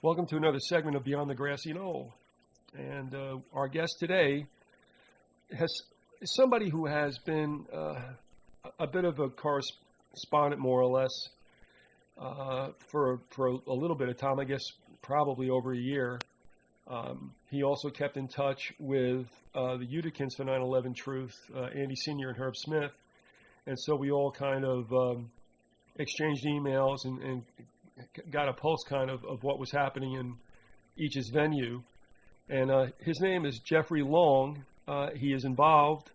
Welcome to another segment of Beyond the Grassy Knoll. And our guest today is somebody who has been a bit of a correspondent, more or less, for a little bit of time, I guess probably over a year. He also kept in touch with the Uticans for 9/11 Truth, Andy Sr. and Herb Smith. And so we all kind of exchanged emails and got a pulse kind of what was happening in each's venue. And his name is Jeffrey Long. He is involved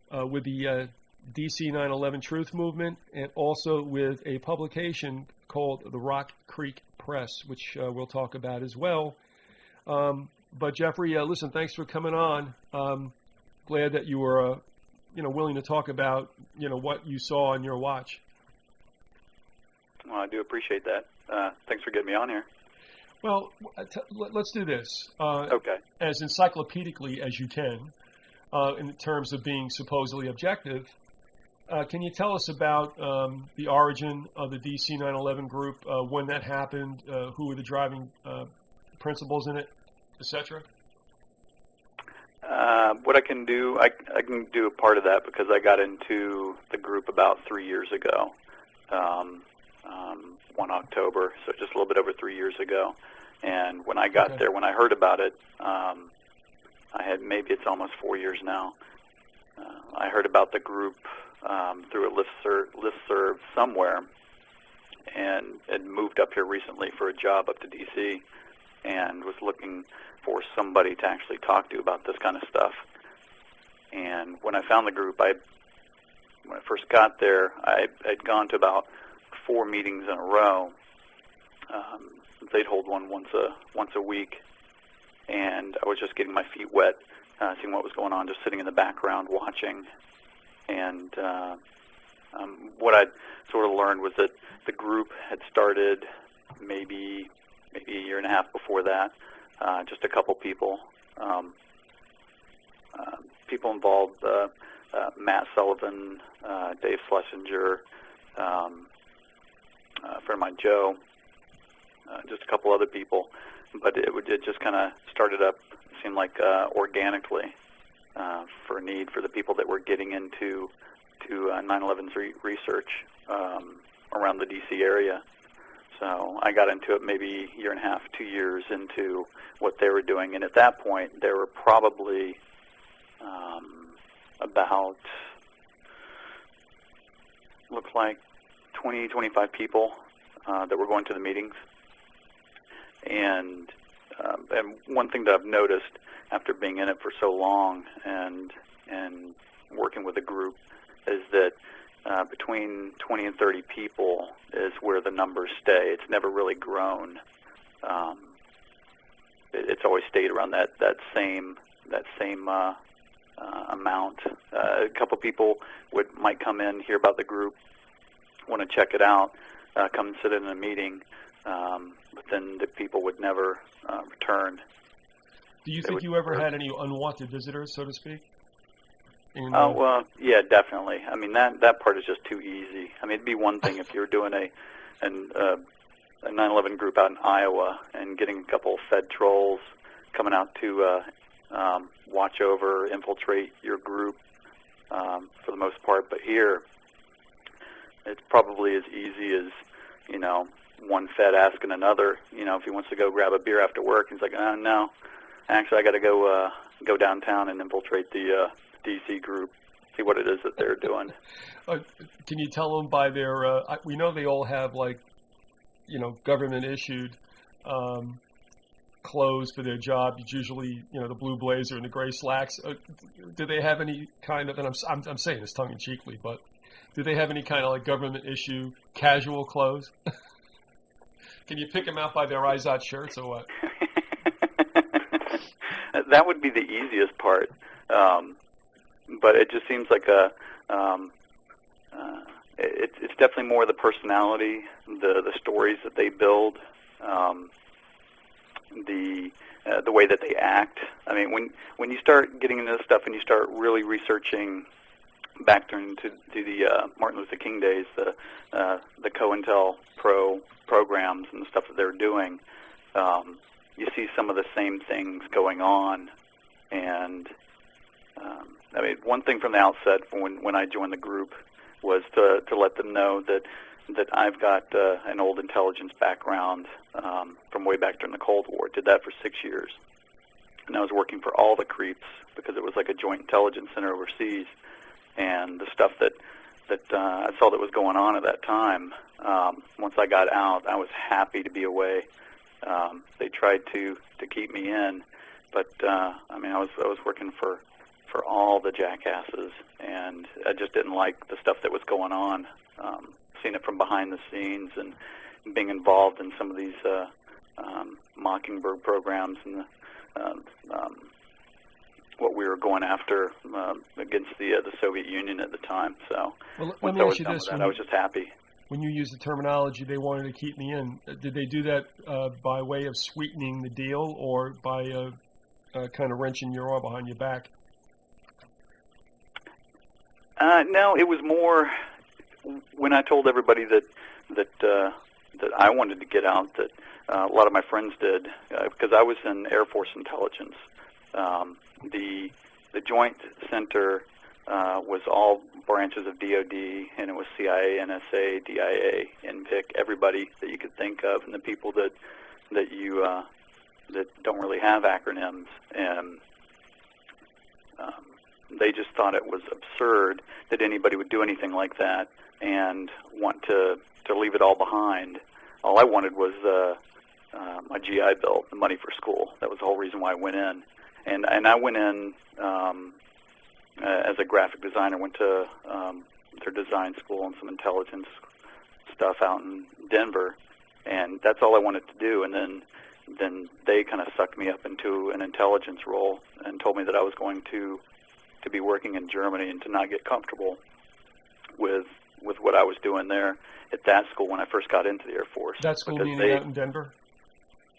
with the DC 9/11 Truth Movement and also with a publication called the Rock Creek Press, which we'll talk about as well. But Jeffrey, listen, thanks for coming on. Glad that you were, willing to talk about, what you saw on your watch. Well, I do appreciate that. Thanks for getting me on here. Well, let's do this. Okay. As encyclopedically as you can, in terms of being supposedly objective, can you tell us about the origin of the DC 9/11 group, when that happened, who were the driving principles in it, etc.? What I can do, I can do a part of that because I got into the group about 3 years ago. 1 October, so just a little bit over 3 years ago. And when I got there, when I heard about it, I had, maybe it's almost 4 years now, I heard about the group through a listserv somewhere, and had moved up here recently for a job up to D.C. and was looking for somebody to actually talk to about this kind of stuff. And when I found the group, when I first got there, I'd gone to about 4 meetings in a row. They'd hold one once a week, and I was just getting my feet wet, seeing what was going on, just sitting in the background watching. And what I'd sort of learned was that the group had started maybe a year and a half before that. Just a couple people. People involved: Matt Sullivan, Dave Schlesinger, a friend of mine, Joe, just a couple other people, but it just kind of started up, seemed like organically, for a need for the people that were getting into 9/11's research around the D.C. area. So I got into it maybe a year and a half, 2 years into what they were doing, and at that point there were probably about, looks like 20, 25 people that were going to the meetings. And one thing that I've noticed after being in it for so long and working with a group is that between 20 and 30 people is where the numbers stay. It's never really grown. It's always stayed around that same amount. A couple people might come in, hear about the group, want to check it out, come and sit in a meeting, but then the people would never return. Do you think you ever had any unwanted visitors, so to speak? Oh, well, yeah, definitely. I mean, that part is just too easy. I mean, it'd be one thing if you were doing a 9/11 group out in Iowa and getting a couple of Fed trolls coming out to watch over, infiltrate your group for the most part. But here, it's probably as easy as, one Fed asking another, if he wants to go grab a beer after work. He's like, no, actually I got to go downtown and infiltrate the DC group, see what it is that they're doing. Can you tell them by their, we know they all have government issued clothes for their job. It's usually, the blue blazer and the gray slacks. Do they have any kind of, and I'm saying this tongue in cheekly, but do they have any kind of government issue casual clothes? Can you pick them out by their Izod shirts or what? That would be the easiest part. But it just seems like it's definitely more the personality, the stories that they build, the way that they act. I mean, when you start getting into this stuff and you start really researching back to the Martin Luther King days, the COINTELPRO programs and the stuff that they're doing, you see some of the same things going on. And I mean, one thing from the outset when I joined the group was to let them know that I've got an old intelligence background from way back during the Cold War. Did that for 6 years. And I was working for all the creeps because it was like a joint intelligence center overseas. And the stuff that I saw that was going on at that time, once I got out, I was happy to be away. They tried to keep me in, but I mean, I was working for all the jackasses, and I just didn't like the stuff that was going on. Seeing it from behind the scenes and being involved in some of these Mockingbird programs and what we were going after against the Soviet Union at the time. So well, let once me I ask was you done this: with that, I was just happy. when you use the terminology, they wanted to keep me in. Did they do that by way of sweetening the deal, or by kind of wrenching your arm behind your back? No, it was more when I told everybody that I wanted to get out. That a lot of my friends did, because I was in Air Force intelligence. The Joint Center was all branches of DoD, and it was CIA, NSA, DIA, NPIC, everybody that you could think of, and the people that don't really have acronyms, and they just thought it was absurd that anybody would do anything like that and want to leave it all behind. All I wanted was my GI Bill, the money for school. That was the whole reason why I went in. And I went in as a graphic designer, went to their design school and some intelligence stuff out in Denver, and that's all I wanted to do. And then they kind of sucked me up into an intelligence role and told me that I was going to be working in Germany and to not get comfortable with what I was doing there at that school when I first got into the Air Force. That school meaning out in Denver?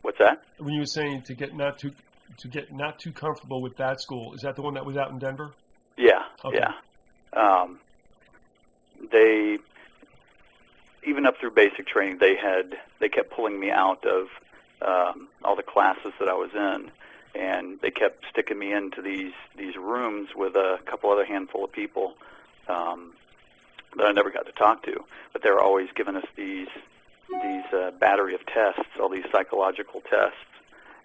What's that? When you were saying to get not too comfortable with that school, is that the one that was out in Denver? Yeah, okay. Yeah. They, even up through basic training, they kept pulling me out of all the classes that I was in, and they kept sticking me into these rooms with a couple other handful of people that I never got to talk to. But they were always giving us these battery of tests, all these psychological tests,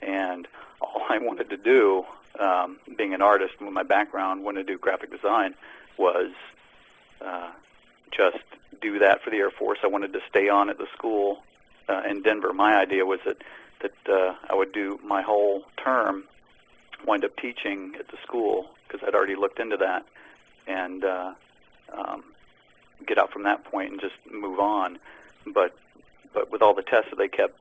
and all I wanted to do, being an artist with my background, wanted to do graphic design, was just do that for the Air Force. I wanted to stay on at the school in Denver. My idea was that I would do my whole term, wind up teaching at the school, because I'd already looked into that, and get out from that point and just move on. But with all the tests that they kept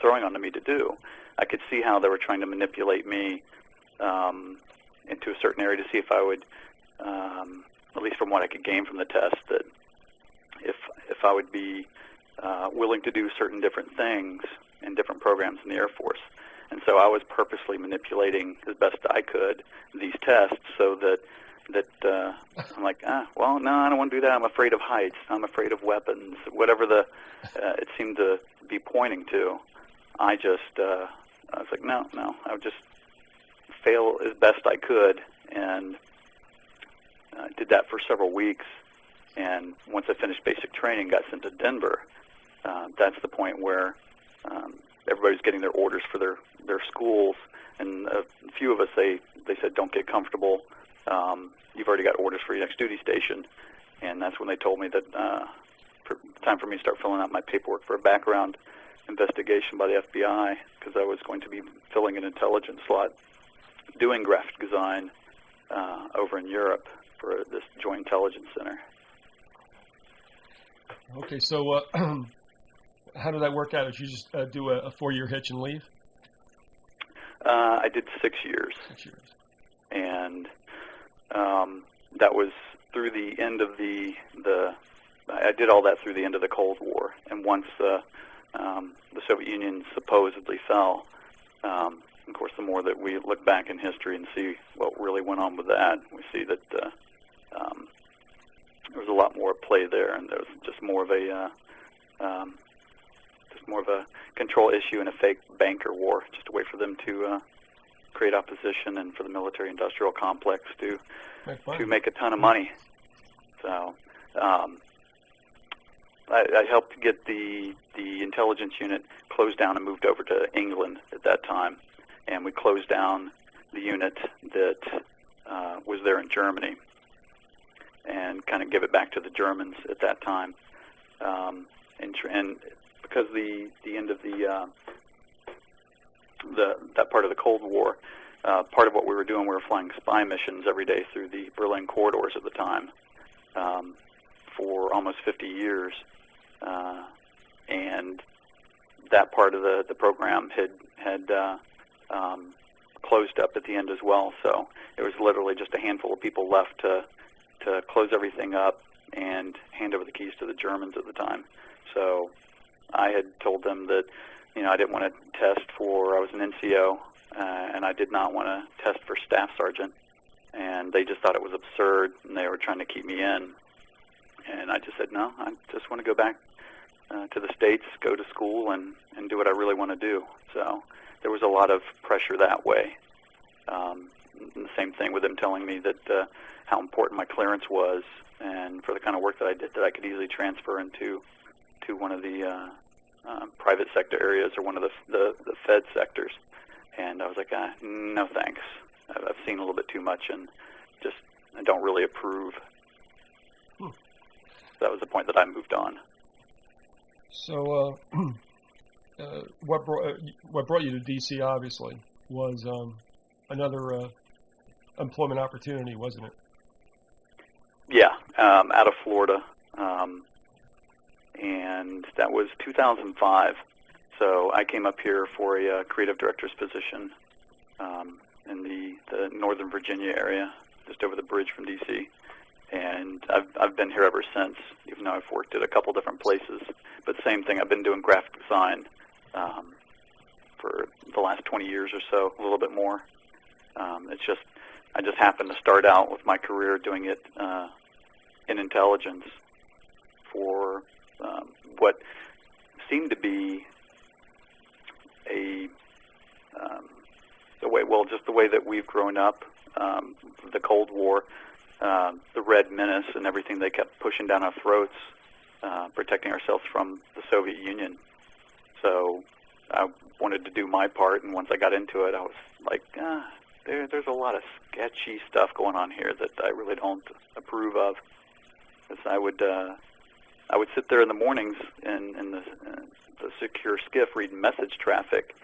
throwing onto me to do, I could see how they were trying to manipulate me into a certain area to see if I would, at least from what I could gain from the test, that if I would be willing to do certain different things in different programs in the Air Force. And so I was purposely manipulating as best I could these tests so that I'm like, well, no, I don't want to do that. I'm afraid of heights. I'm afraid of weapons. Whatever it seemed to be pointing to, I was like, no, I would just fail as best I could, and did that for several weeks. And once I finished basic training, got sent to Denver. That's the point where everybody's getting their orders for their schools, and a few of us, they said, don't get comfortable. You've already got orders for your next duty station. And that's when they told me that time for me to start filling out my paperwork for a background investigation by the FBI, because I was going to be filling an intelligence slot doing graphic design over in Europe for this Joint Intelligence Center. Okay, so how did that work out? Did you just do a 4-year hitch and leave? I did 6 years. 6 years. And that was through the end of I did all that through the end of the Cold War. And once the Soviet Union supposedly fell, of course, the more that we look back in history and see what really went on with that, we see that there was a lot more at play there, and there was just more of a more of a control issue and a fake banker war, just a way for them to create opposition and for the military-industrial complex to make a ton of money. So I helped get the intelligence unit closed down and moved over to England at that time, and we closed down the unit that was there in Germany and kind of give it back to the Germans at that time. And because the end of that part of the Cold War, part of what we were doing, we were flying spy missions every day through the Berlin corridors at the time for almost 50 years, and that part of the program had closed up at the end as well. So it was literally just a handful of people left to close everything up and hand over the keys to the Germans at the time. So I had told them that, I didn't want to test for, I was an NCO, and I did not want to test for staff sergeant. And they just thought it was absurd, and they were trying to keep me in. And I just said, no, I just want to go back to the States, go to school, and do what I really want to do. So there was a lot of pressure that way. And the same thing with them telling me that how important my clearance was, and for the kind of work that I did, that I could easily transfer into one of the private sector areas or one of the Fed sectors. And I was like, no thanks. I've seen a little bit too much, and just I don't really approve. That was the point that I moved on. So what brought you to D.C. obviously was another employment opportunity, wasn't it? Yeah, out of Florida, and that was 2005. So I came up here for a creative director's position in the Northern Virginia area, just over the bridge from D.C. And I've been here ever since, even though I've worked at a couple different places. But same thing, I've been doing graphic design for the last 20 years or so, a little bit more. I just happened to start out with my career doing it in intelligence for what seemed to be the way that we've grown up, the Cold War, the Red Menace, and everything they kept pushing down our throats, protecting ourselves from the Soviet Union. So I wanted to do my part, and once I got into it, I was like, there's a lot of sketchy stuff going on here that I really don't approve of. Because I would sit there in the mornings in the secure skiff reading message traffic,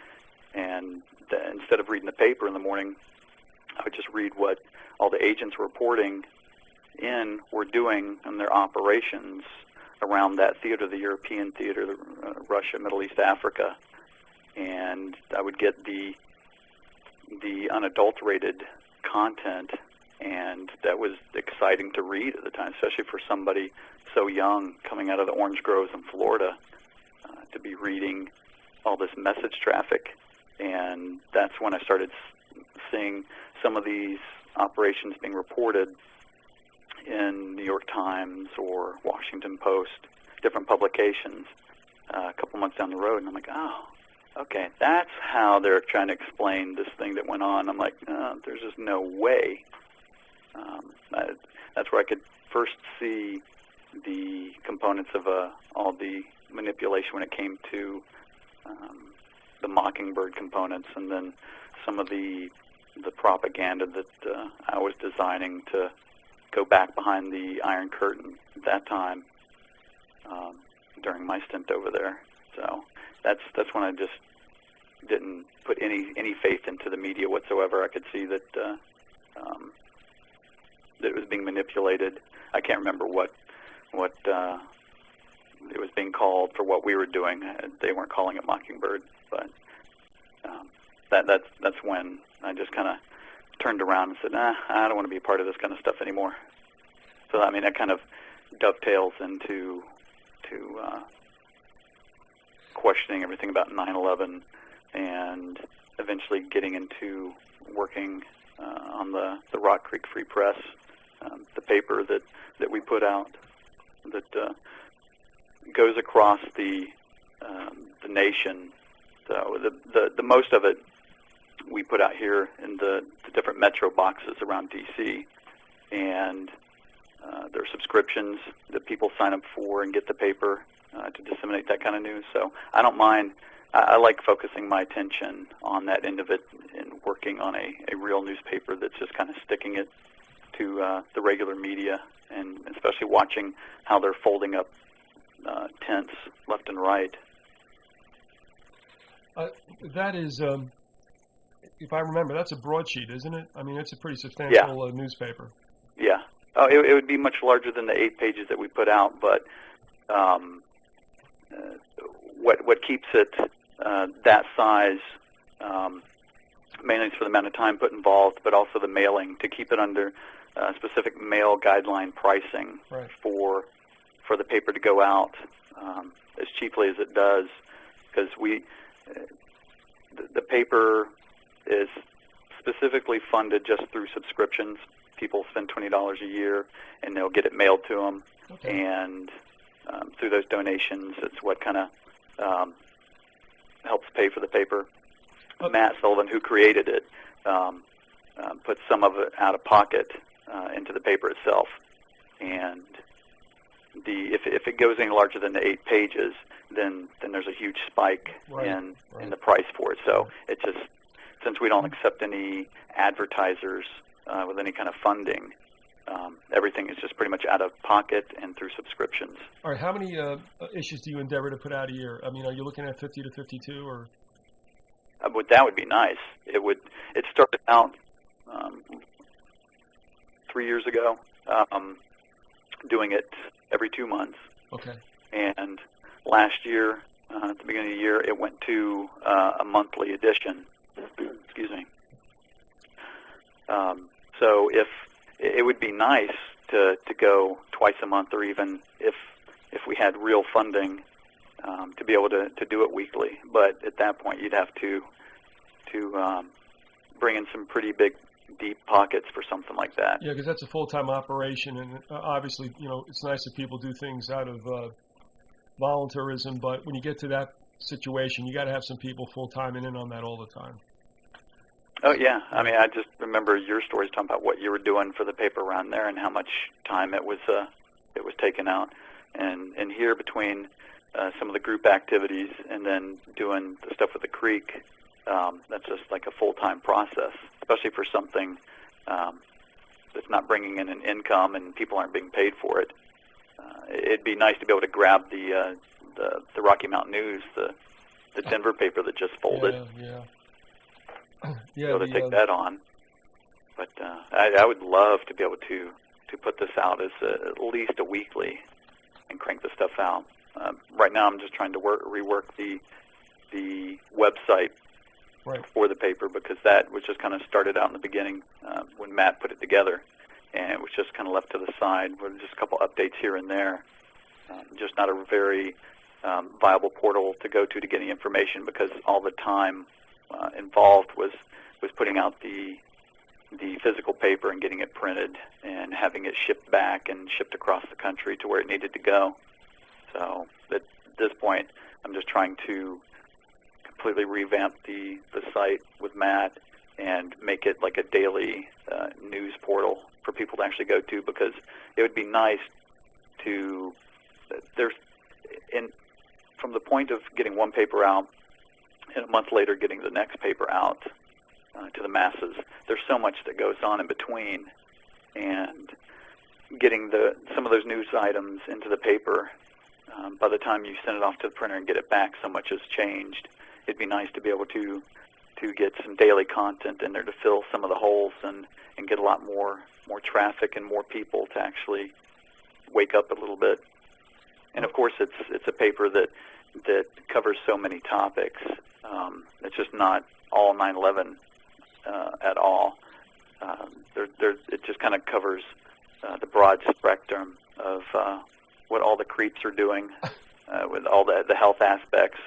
and instead of reading the paper in the morning, I would just read what all the agents reporting in were doing in their operations around that theater, the European theater, Russia, Middle East, Africa, and I would get the unadulterated content, and that was exciting to read at the time, especially for somebody so young coming out of the orange groves in Florida, to be reading all this message traffic. And that's when I started seeing some of these operations being reported in New York Times or Washington Post, different publications, a couple months down the road, and I'm like, oh, okay, that's how they're trying to explain this thing that went on. I'm like, there's just no way. That's where I could first see the components of all the manipulation when it came to the Mockingbird components, and then some of the propaganda that I was designing to go back behind the Iron Curtain at that time during my stint over there. So that's when I just didn't put any faith into the media whatsoever. I could see that that it was being manipulated. I can't remember what it was being called for what we were doing. They weren't calling it Mockingbird, but that's when I just kind of turned around and said, I don't want to be a part of this kind of stuff anymore. So I mean, that kind of dovetails into questioning everything about 9/11, and eventually getting into working on the Rock Creek Free Press, the paper that we put out that goes across the the nation. So the most of it we put out here in the different metro boxes around D.C. And there are subscriptions that people sign up for and get the paper to disseminate that kind of news. So I don't mind. I like focusing my attention on that end of it and working on a real newspaper that's just kind of sticking it to the regular media, and especially watching how they're folding up tents left and right. That is, if I remember, that's a broadsheet, isn't it? I mean, it's a pretty substantial newspaper. Yeah. Oh, it would be much larger than the 8 pages that we put out, but what keeps it that size, mainly for the amount of time put involved, but also the mailing, to keep it under specific mail guideline pricing for the paper to go out as cheaply as it does, because the paper is specifically funded just through subscriptions. People spend $20 a year, and they'll get it mailed to them. Okay. And through those donations, it's what kind of helps pay for the paper. Okay. Matt Sullivan, who created it, put some of it out of pocket into the paper itself. And if it goes any larger than the 8 pages, then there's a huge spike in the price for it. So it just, since we don't accept any advertisers with any kind of funding, everything is just pretty much out of pocket and through subscriptions. All right, how many issues do you endeavor to put out a year? I mean, are you looking at 50 to 52, or? That would be nice. It started out 3 years ago, doing it every 2 months. Okay. And last year, at the beginning of the year, it went to a monthly edition. Excuse me. So if it would be nice to go twice a month, or even if we had real funding to be able to do it weekly. But at that point, you'd have to bring in some pretty big, deep pockets for something like that. Yeah, because that's a full-time operation, and obviously, it's nice that people do things out of voluntarism. But when you get to that situation, you got to have some people full-time and in on that all the time. Oh, yeah. I mean, I just remember your stories talking about what you were doing for the paper around there and how much time it was taken out. And here, between some of the group activities and then doing the stuff with the creek, that's just like a full-time process, especially for something that's not bringing in an income and people aren't being paid for it. It'd be nice to be able to grab the Rocky Mountain News, the Denver paper that just folded. Yeah. Be able to take that on. But I would love to be able to put this out as at least a weekly and crank the stuff out. Right now I'm just trying to rework the website for the paper, because that was just kind of started out in the beginning when Matt put it together, and it was just kind of left to the side with just a couple updates here and there. Just not a very viable portal to go to get any information, because all the time involved was putting out the physical paper and getting it printed and having it shipped back and shipped across the country to where it needed to go. So at this point, I'm just trying to completely revamp the site with Matt and make it like a daily news portal for people to actually go to, because it would be nice to, from the point of getting one paper out and a month later getting the next paper out to the masses, there's so much that goes on in between, and getting some of those news items into the paper, by the time you send it off to the printer and get it back, so much has changed. It'd be nice to be able to get some daily content in there to fill some of the holes and get a lot more traffic and more people to actually wake up a little bit. And of course, it's a paper that covers so many topics. It's just not all 9/11 at all. It just kind of covers the broad spectrum of what all the creeps are doing with all the health aspects,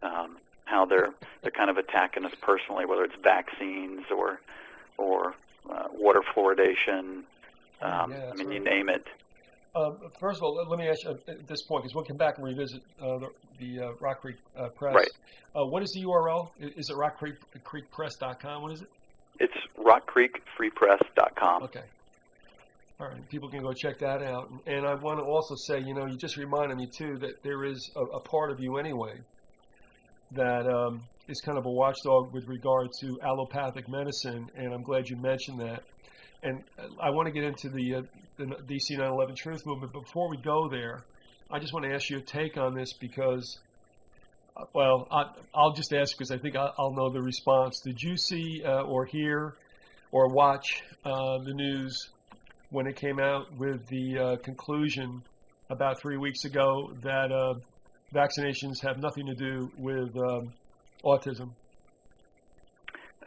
how they're kind of attacking us personally, whether it's vaccines or water fluoridation. I mean, you name it. First of all, let me ask you at this point, because we'll come back and revisit the Rock Creek Press. Right. What is the URL? Is it rockcreekpress.com? What is it? It's rockcreekfreepress.com. Okay. All right. People can go check that out. And I want to also say, you just reminded me, too, that there is a part of you anyway that is kind of a watchdog with regard to allopathic medicine, and I'm glad you mentioned that. And I want to get into the DC 9/11 Truth Movement. But before we go there, I just want to ask you a take on this because, well, I'll just ask because I think I'll know the response. Did you see or hear or watch the news when it came out with the conclusion about 3 weeks ago that vaccinations have nothing to do with autism?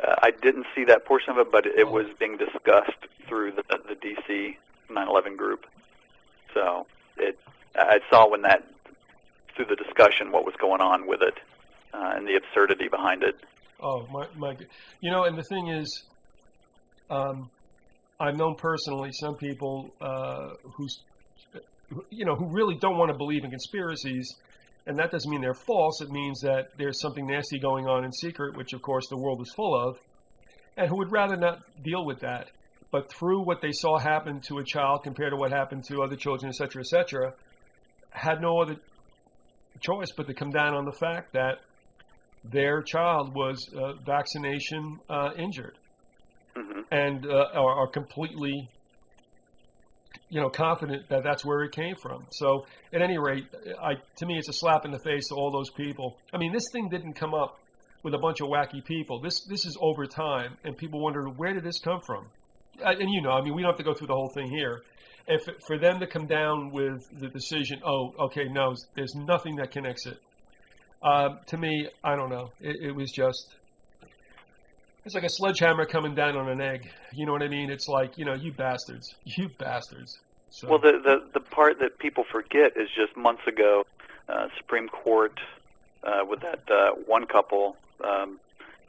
I didn't see that portion of it, but it was being discussed through the DC 9/11 group. So I saw through the discussion what was going on with it and the absurdity behind it. Oh, my! And the thing is, I've known personally some people who really don't want to believe in conspiracies. And that doesn't mean they're false. It means that there's something nasty going on in secret, which, of course, the world is full of, and who would rather not deal with that. But through what they saw happen to a child compared to what happened to other children, et cetera, had no other choice but to come down on the fact that their child was vaccination injured, Mm-hmm. and are completely confident that that's where it came from. So at any rate, to me, it's a slap in the face to all those people. I mean, this thing didn't come up with a bunch of wacky people. This is over time, and people wonder, where did this come from? And we don't have to go through the whole thing here. And for them to come down with the decision, no, there's nothing that connects it. To me, I don't know. It was just, it's like a sledgehammer coming down on an egg. You know what I mean? It's like, you bastards. You bastards. So. Well, the part that people forget is just months ago, Supreme Court with that one couple,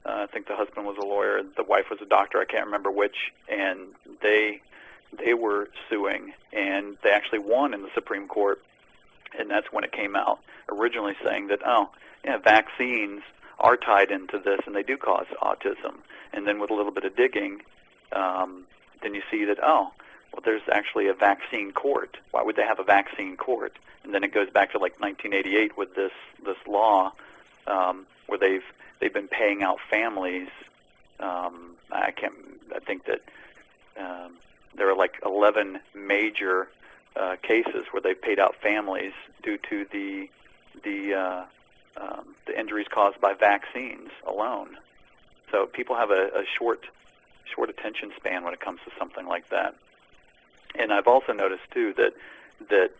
I think the husband was a lawyer, the wife was a doctor, I can't remember which, and they were suing, and they actually won in the Supreme Court, and that's when it came out, originally saying that, vaccines are tied into this, and they do cause autism. And then with a little bit of digging, then you see that, there's actually a vaccine court. Why would they have a vaccine court? And then it goes back to like 1988 with this law where they've been paying out families. I think that there are like 11 major cases where they've paid out families due to the injuries caused by vaccines alone. So people have a short attention span when it comes to something like that. And I've also noticed too that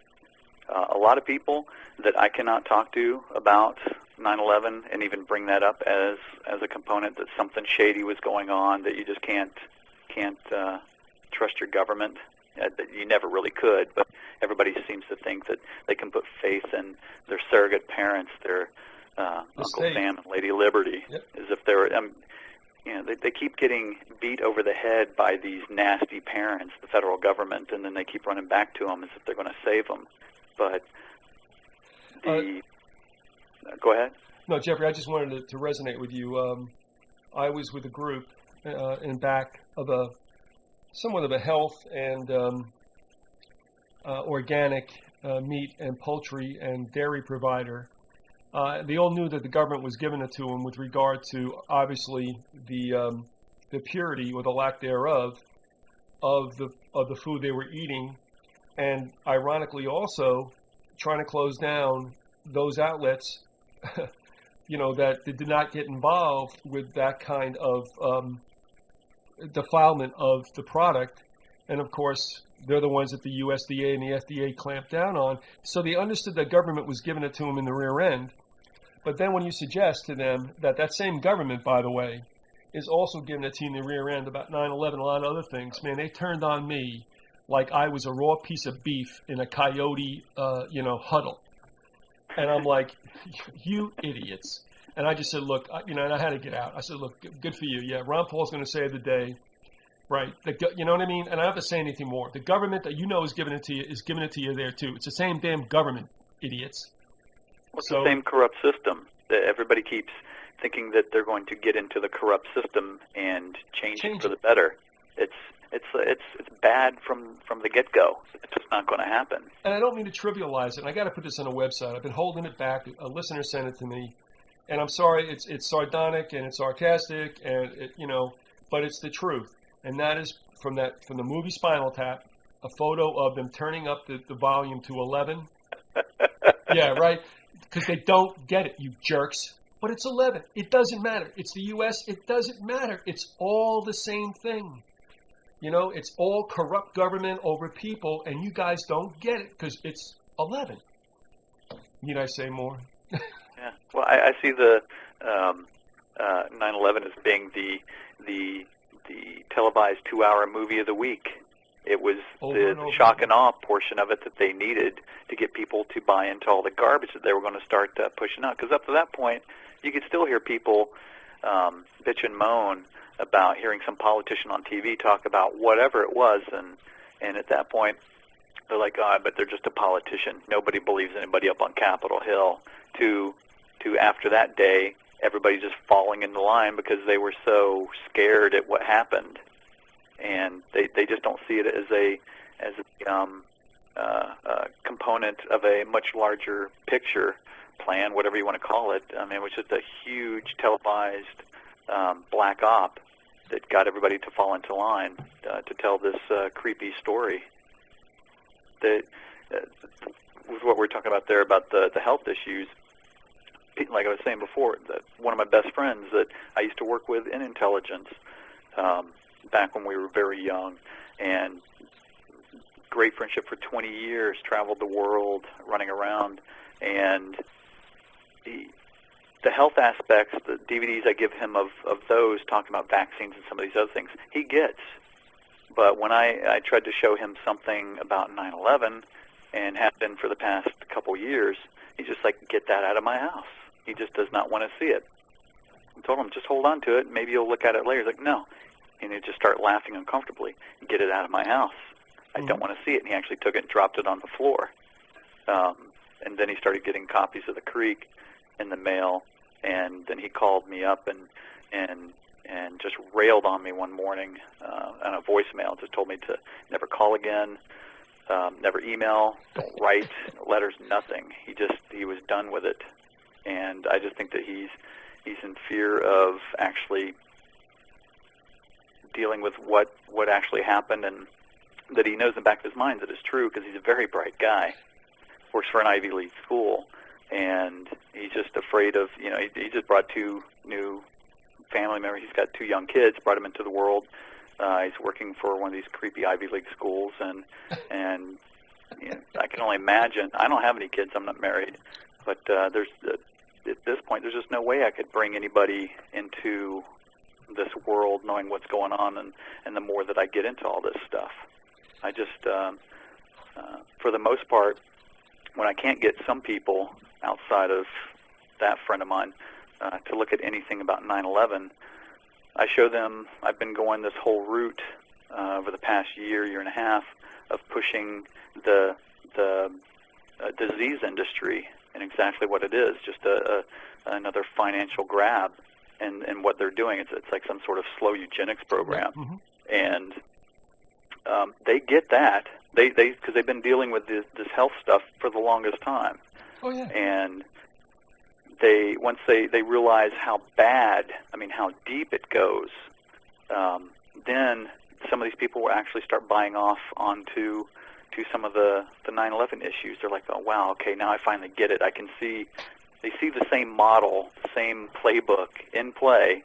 a lot of people that I cannot talk to about 9/11 and even bring that up as a component that something shady was going on, that you just can't trust your government. That you never really could, but everybody seems to think that they can put faith in their surrogate parents, their Uncle Sam and Lady Liberty, yep. As if they're, they keep getting beat over the head by these nasty parents, the federal government, and then they keep running back to them as if they're going to save them. But go ahead. No, Jeffrey, I just wanted to resonate with you. I was with a group in back of somewhat of a health and organic meat and poultry and dairy provider. They all knew that the government was giving it to them with regard to, obviously, the purity or the lack thereof of the food they were eating, and ironically also trying to close down those outlets, that did not get involved with that kind of defilement of the product. And of course, they're the ones that the USDA and the FDA clamped down on. So they understood that government was giving it to them in the rear end. But then when you suggest to them that same government, by the way, is also giving it to you in the rear end about 9/11, a lot of other things, man, they turned on me like I was a raw piece of beef in a coyote, huddle. And I'm like, you idiots. And I just said, look, and I had to get out. I said, look, good for you. Yeah, Ron Paul's going to save the day. Right. You know what I mean? And I don't have to say anything more. The government that you know is giving it to you is giving it to you there too. It's the same damn government, idiots. Well, it's So, the same corrupt system that everybody keeps thinking that they're going to get into the corrupt system and change it for the better. It's bad from the get-go. It's just not going to happen. And I don't mean to trivialize it. And I got to put this on a website. I've been holding it back. A listener sent it to me, and I'm sorry. It's sardonic and it's sarcastic, and but it's the truth. And that is from the movie Spinal Tap, a photo of them turning up the volume to 11. Yeah, right. Because they don't get it, you jerks. But it's 11. It doesn't matter. It's the U.S. It doesn't matter. It's all the same thing. It's all corrupt government over people, and you guys don't get it because it's 11. Need I say more? Yeah. Well, I see the 9/11 as being the televised 2-hour movie of the week. It was the shock and awe portion of it that they needed to get people to buy into all the garbage that they were going to start pushing out. Because up to that point, you could still hear people bitch and moan about hearing some politician on TV talk about whatever it was, and at that point, they're like, oh, but they're just a politician. Nobody believes anybody up on Capitol Hill. To after that day, everybody just falling in the line because they were so scared at what happened, and they just don't see it as a component of a much larger picture plan, whatever you want to call it. I mean, it was just a huge televised black op that got everybody to fall into line to tell this creepy story. With what we're talking about there about the health issues, like I was saying before, that one of my best friends that I used to work with in intelligence back when we were very young, and great friendship for 20 years, traveled the world, running around, and the health aspects, the DVDs I give him of those, talking about vaccines and some of these other things, he gets. But when I tried to show him something about 9/11, and have been for the past couple years, he's just like, get that out of my house. He just does not want to see it. I told him, just hold on to it, maybe you'll look at it later. He's like, no. And he'd just start laughing uncomfortably. Get it out of my house. I don't want to see it. And he actually took it and dropped it on the floor. And then he started getting copies of The Creek in the mail, and then he called me up and just railed on me one morning on a voicemail. Just told me to never call again, never email, don't write letters, nothing. He was done with it, and I just think that he's in fear of actually dealing with what actually happened, and that he knows in the back of his mind that it's true because he's a very bright guy, works for an Ivy League school, and he's just afraid of, he just brought 2 new family members. He's got 2 young kids, brought them into the world. He's working for one of these creepy Ivy League schools, and I can only imagine. I don't have any kids. I'm not married, but at this point, there's just no way I could bring anybody into this world knowing what's going on, and the more that I get into all this stuff. I just, for the most part, when I can't get some people outside of that friend of mine to look at anything about 9/11, I show them. I've been going this whole route over the past year and a half of pushing the disease industry and exactly what it is, just another financial grab, and what they're doing. It's like some sort of slow eugenics program, and they get that. Because they've been dealing with this health stuff for the longest time. Oh yeah. And once they realize how bad, how deep it goes, then some of these people will actually start buying off onto some of the 9/11 issues. They're like, oh wow, okay, now I finally get it. I can see. They see the same model, the same playbook in play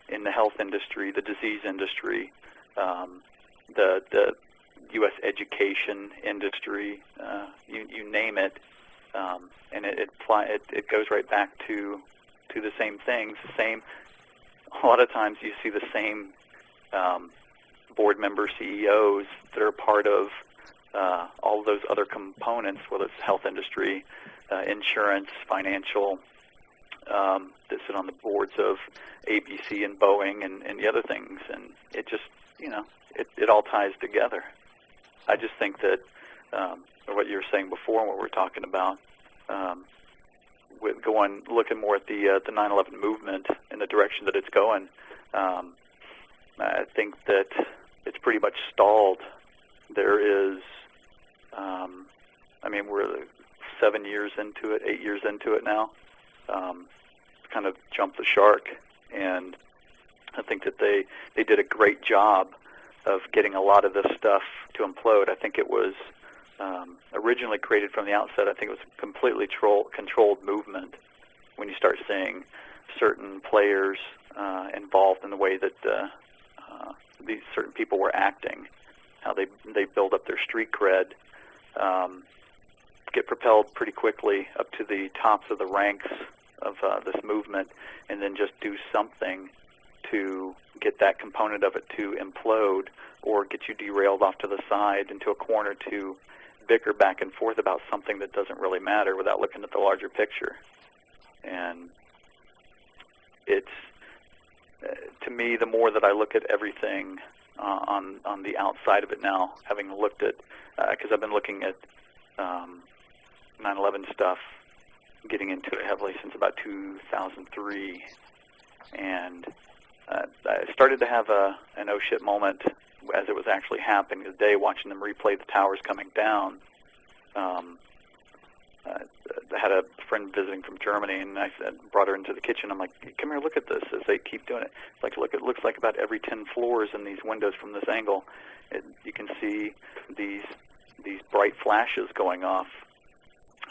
in the health industry, the disease industry, the U.S. education industry, you name it, and it goes right back to the same things. A lot of times you see the same board member CEOs that are part of all of those other components, whether it's health industry, insurance, financial, that sit on the boards of ABC and Boeing and the other things, and it just it all ties together. I just think that what you were saying before and what we're talking about, with looking more at the 9/11 movement and the direction that it's going, I think that it's pretty much stalled. There is, we're 7 years into it, 8 years into it now. Kind of jumped the shark, and I think that they did a great job of getting a lot of this stuff to implode. I think it was originally created from the outset. I think it was a completely controlled movement when you start seeing certain players involved in the way that these certain people were acting, how they build up their street cred, get propelled pretty quickly up to the tops of the ranks of this movement, and then just do something to get that component of it to implode or get you derailed off to the side into a corner to bicker back and forth about something that doesn't really matter without looking at the larger picture. And it's, to me, the more that I look at everything on the outside of it now, having looked at, because I've been looking at 9/11 stuff, getting into it heavily since about 2003, and I started to have an oh shit moment as it was actually happening today, watching them replay the towers coming down. I had a friend visiting from Germany, and I brought her into the kitchen. I'm like, come here, look at this, as they keep doing it. It's like, look, it looks like about every 10 floors in these windows from this angle, you can see these bright flashes going off.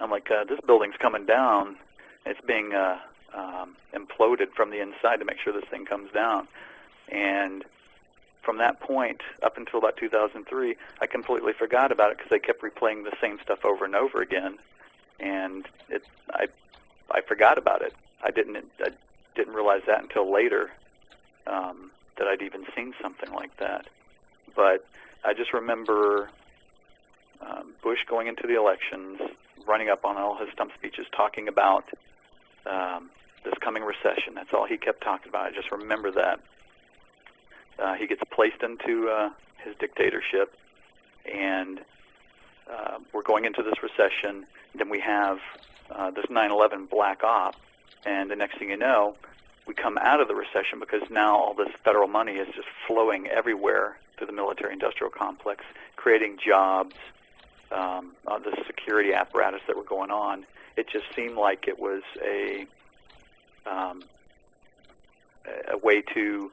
I'm like, this building's coming down. It's being imploded from the inside to make sure this thing comes down. And from that point up until about 2003, I completely forgot about it because they kept replaying the same stuff over and over again. And I forgot about it. I didn't realize that until later, that I'd even seen something like that. But I just remember Bush going into the elections, running up on all his stump speeches, talking about this coming recession. That's all he kept talking about. I just remember that. He gets placed into his dictatorship, and we're going into this recession. Then we have this 9/11 black op, and the next thing you know, we come out of the recession because now all this federal money is just flowing everywhere through the military-industrial complex, creating jobs, the security apparatus that were going on. It just seemed like it was a way to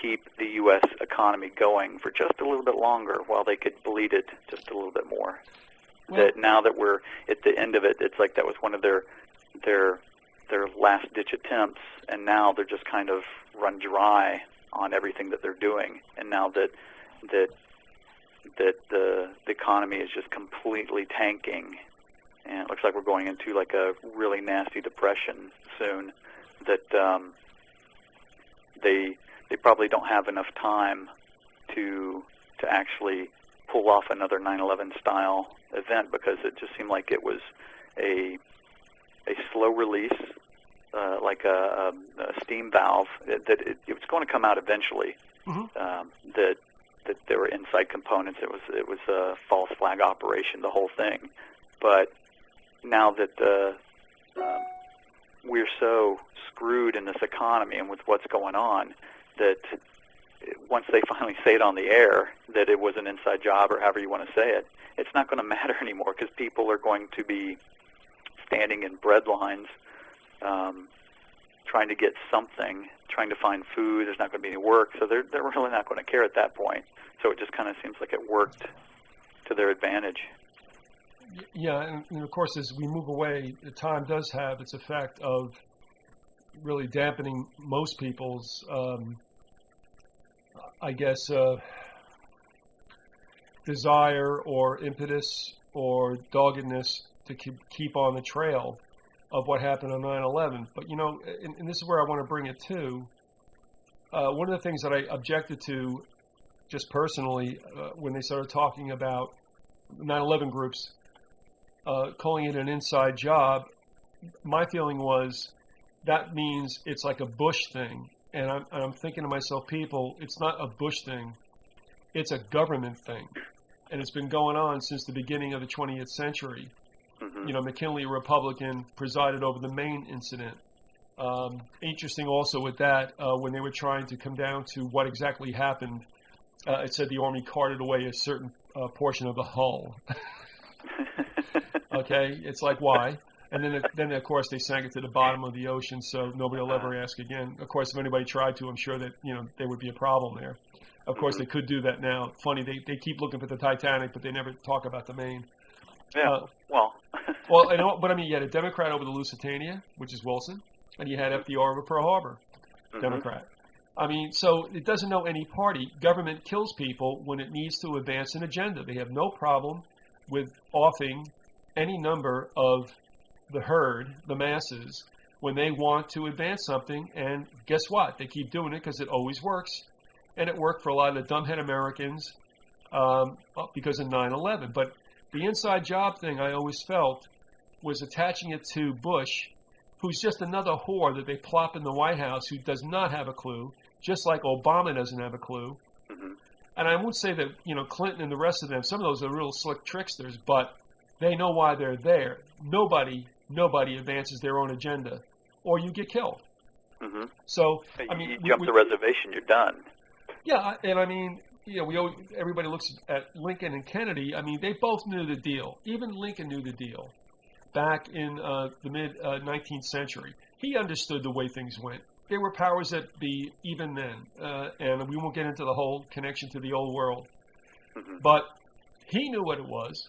keep the U.S. economy going for just a little bit longer while they could bleed it just a little bit more. Well, that now that we're at the end of it, it's like that was one of their last-ditch attempts, and now they're just kind of run dry on everything that they're doing. And now that the economy is just completely tanking, and it looks like we're going into like a really nasty depression soon, that they probably don't have enough time to actually pull off another 9/11 style event, because it just seemed like it was a slow release, like a steam valve, that it was going to come out eventually. Mm-hmm. That there were inside components. It was a false flag operation, the whole thing. But now that we're so screwed in this economy and with what's going on, that once they finally say it on the air that it was an inside job, or however you want to say it, it's not going to matter anymore, because people are going to be standing in bread lines, trying to get something, trying to find food. There's not going to be any work, so they're really not going to care at that point. So it just kind of seems like it worked to their advantage. Yeah, and of course, as we move away, the time does have its effect of really dampening most people's, desire or impetus or doggedness to keep on the trail of what happened on 9/11. But, and this is where I want to bring it to. One of the things that I objected to, just personally, when they started talking about 9/11 groups, calling it an inside job, my feeling was that means it's like a Bush thing. And I'm thinking to myself, people, it's not a Bush thing. It's a government thing, and it's been going on since the beginning of the 20th century. Mm-hmm. You know, McKinley, a Republican, presided over the Maine incident. Interesting also with that, when they were trying to come down to what exactly happened, it said the Army carted away a certain portion of the hull. Okay, it's like, why? And then of course they sank it to the bottom of the ocean, so nobody will ever ask again. Of course, if anybody tried to, I'm sure that there would be a problem there. Of course, they could do that now. Funny, they keep looking for the Titanic, but they never talk about the Maine. Yeah. Well. Well, you know, but I mean, you had a Democrat over the Lusitania, which is Wilson, and you had FDR over Pearl Harbor, Democrat. I mean, so it doesn't know any party. Government kills people when it needs to advance an agenda. They have no problem with offing any number of the herd, the masses, when they want to advance something. And guess what? They keep doing it because it always works. And it worked for a lot of the dumbhead Americans because of 9/11. But the inside job thing I always felt was attaching it to Bush, who's just another whore that they plop in the White House who does not have a clue, just like Obama doesn't have a clue. And I won't say that, Clinton and the rest of them, some of those are real slick tricksters, but they know why they're there. Nobody advances their own agenda, or you get killed. So, I mean, you jump the reservation, you're done. Yeah, and I mean, everybody looks at Lincoln and Kennedy. I mean, they both knew the deal. Even Lincoln knew the deal back in the mid-19th century. He understood the way things went. There were powers that be even then, and we won't get into the whole connection to the old world. But he knew what it was,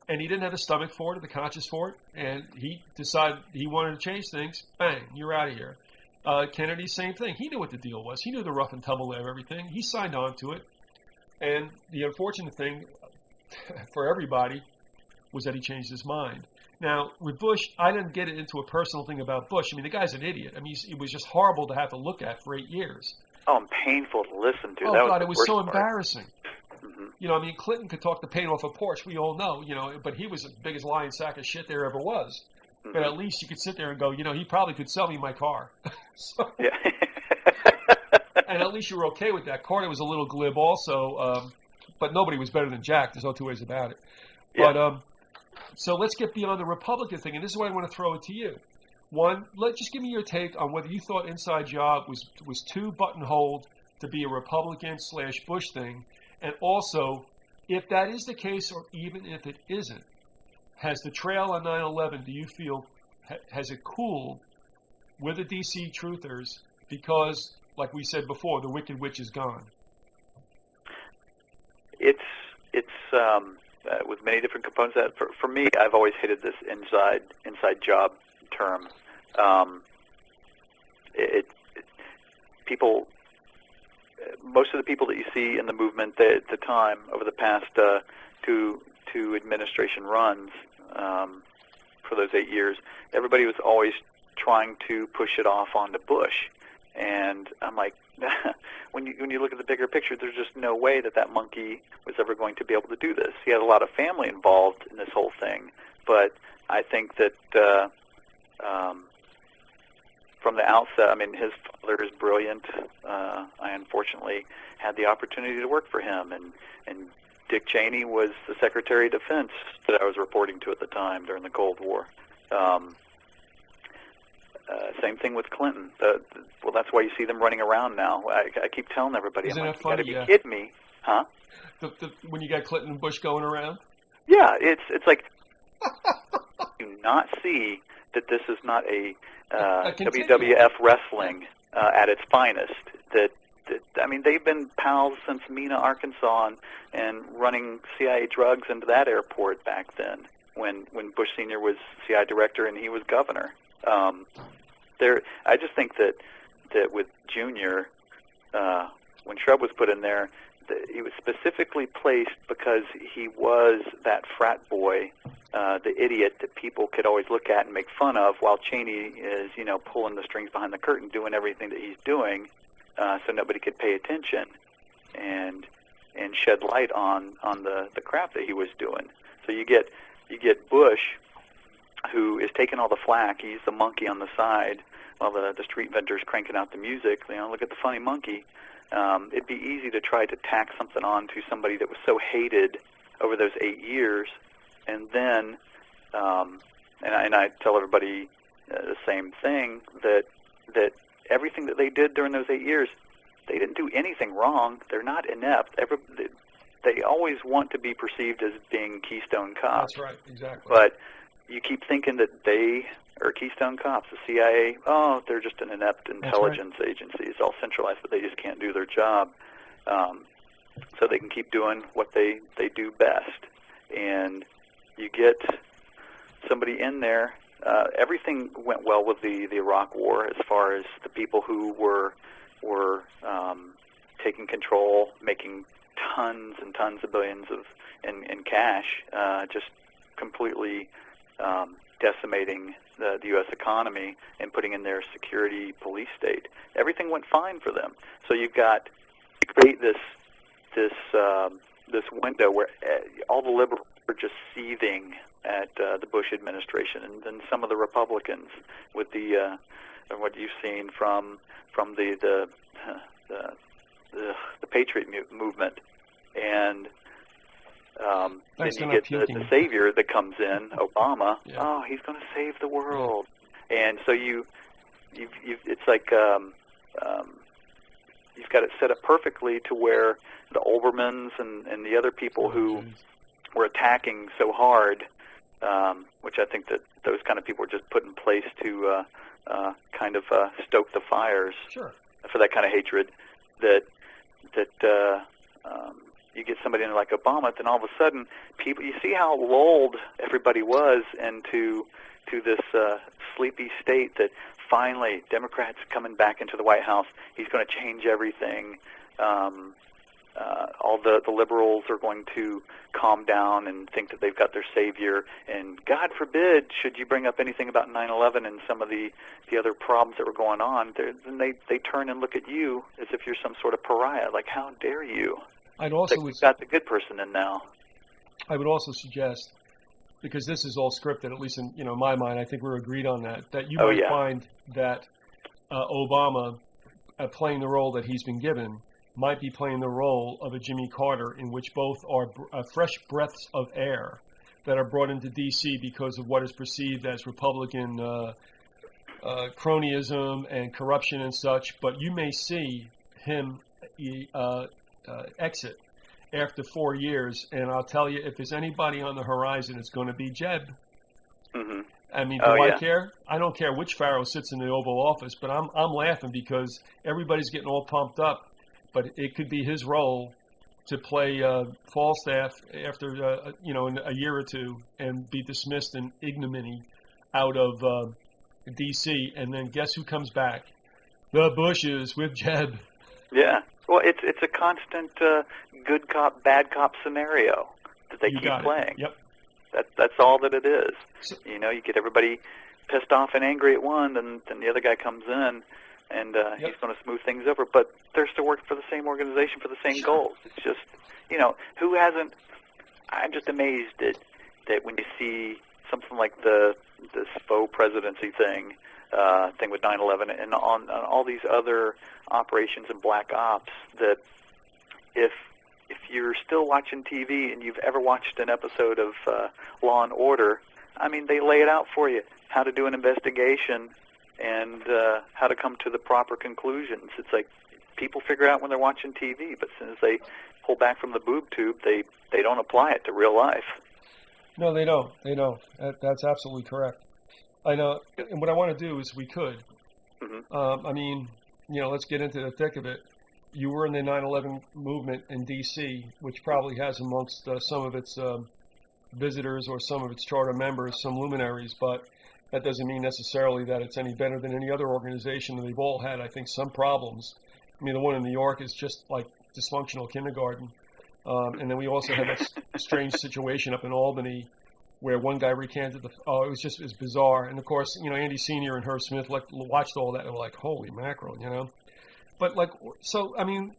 and he didn't have the stomach for it or the conscience for it, and he decided he wanted to change things. Bang, you're out of here. Kennedy, same thing. He knew what the deal was. He knew the rough and tumble of everything. He signed on to it. And the unfortunate thing for everybody was that he changed his mind. Now, with Bush, I didn't get into a personal thing about Bush. I mean, the guy's an idiot. I mean, it was just horrible to have to look at for 8 years. Oh, and painful to listen to. Oh, that God, was it was so part. embarrassing. I mean, Clinton could talk the paint off a porch. We all know, but he was the biggest lying sack of shit there ever was. But at least you could sit there and go, he probably could sell me my car. Yeah. And at least you were okay with that. Carter was a little glib also, but nobody was better than Jack. There's no two ways about it. Yeah. But so let's get beyond the Republican thing, and this is why I want to throw it to you. One, just give me your take on whether you thought Inside Job was too buttonholed to be a Republican/Bush thing, and also, if that is the case, or even if it isn't, has the trail on 9/11, do you feel, has it cooled with the DC truthers because, like we said before, the Wicked Witch is gone? It's with many different components. That for me, I've always hated this inside job term. People, most of the people that you see in the movement at the time over the past two administration runs for those 8 years, everybody was always trying to push it off onto Bush. And I'm like, when you look at the bigger picture, there's just no way that monkey was ever going to be able to do this. He had a lot of family involved in this whole thing, but I think that from the outset, I mean, his father is brilliant. I unfortunately had the opportunity to work for him, and Dick Cheney was the Secretary of Defense that I was reporting to at the time during the Cold War. Same thing with Clinton. Well, that's why you see them running around now. I keep telling everybody, Isn't I'm like, that funny? you gotta be kidding me, huh? When you got Clinton and Bush going around? Yeah, it's like, do not see that this is not a WWF wrestling at its finest. I mean, they've been pals since Mena, Arkansas, and running CIA drugs into that airport back then when Bush Sr. was CIA director and he was governor. I just think that with Junior, when Shrub was put in there, he was specifically placed because he was that frat boy, the idiot that people could always look at and make fun of, while Cheney is, pulling the strings behind the curtain, doing everything that he's doing, so nobody could pay attention and shed light on the crap that he was doing. So you get Bush, who is taking all the flack. He's the monkey on the side while the street vendors cranking out the music. Look at the funny monkey. it'd be easy to try to tack something on to somebody that was so hated over those 8 years, and then, and I tell everybody the same thing, that everything that they did during those 8 years, they didn't do anything wrong. They're not inept. They always want to be perceived as being Keystone Cops. That's right, exactly. But you keep thinking that they are Keystone Cops. The CIA, they're just an inept intelligence agency. It's all centralized, but they just can't do their job. So they can keep doing what they do best. And you get somebody in there. Everything went well with the Iraq War as far as the people who were taking control, making tons and tons of billions in cash, just completely decimating the U.S. economy and putting in their security police state. Everything went fine for them. So you create this window where all the liberals are just seething at the Bush administration, and then some of the Republicans with the what you've seen from the Patriot movement, and then you get the savior that comes in, Obama. Yeah. Oh, he's going to save the world, and so it's like you've got it set up perfectly to where the Olbermans and the other people who were attacking so hard, which I think that those kind of people were just put in place to kind of stoke the fires for that kind of hatred, that you get somebody in like Obama, then all of a sudden people, you see how lulled everybody was into this sleepy state that finally Democrats coming back into the White House, he's going to change everything. All the liberals are going to calm down and think that they've got their savior, and God forbid should you bring up anything about 9/11 and some of the other problems that were going on, then they turn and look at you as if you're some sort of pariah, like how dare you? We've got the good person in now. I would also suggest, because this is all scripted, at least in my mind, I think we're agreed on that you might find that Obama, playing the role that he's been given, might be playing the role of a Jimmy Carter, in which both are fresh breaths of air that are brought into D.C. because of what is perceived as Republican cronyism and corruption and such. But you may see him exit after 4 years, and I'll tell you, if there's anybody on the horizon, it's going to be Jeb. Mm-hmm. I mean, do I care? I don't care which pharaoh sits in the Oval Office, but I'm laughing because everybody's getting all pumped up. But it could be his role to play Falstaff after in a year or two and be dismissed in ignominy out of D.C. And then guess who comes back? The Bushes with Jeb. Yeah. Well, it's a constant good cop, bad cop scenario that they keep playing. Yep. That's all that it is. So, you get everybody pissed off and angry at one, and then the other guy comes in, and he's going to smooth things over. But they're still working for the same organization for the same goals. It's just, who hasn't? I'm just amazed that when you see something like this faux presidency thing with 9/11 and on all these other operations and black ops, that if you're still watching TV and you've ever watched an episode of Law and Order, I mean, they lay it out for you, how to do an investigation and how to come to the proper conclusions. It's like people figure out when they're watching TV, but as soon as they pull back from the boob tube, they don't apply it to real life. No, they don't. They don't. That's absolutely correct. I know. And what I want to do is we could. Mm-hmm. I mean, let's get into the thick of it. You were in the 9/11 movement in D.C., which probably has amongst some of its visitors or some of its charter members some luminaries, but that doesn't mean necessarily that it's any better than any other organization. And they've all had, I think, some problems. I mean, the one in New York is just like dysfunctional kindergarten. And then we also had that strange situation up in Albany where one guy recanted it was bizarre. And of course, Andy Sr. and Herb Smith watched all that and were like, holy mackerel, But so, I mean,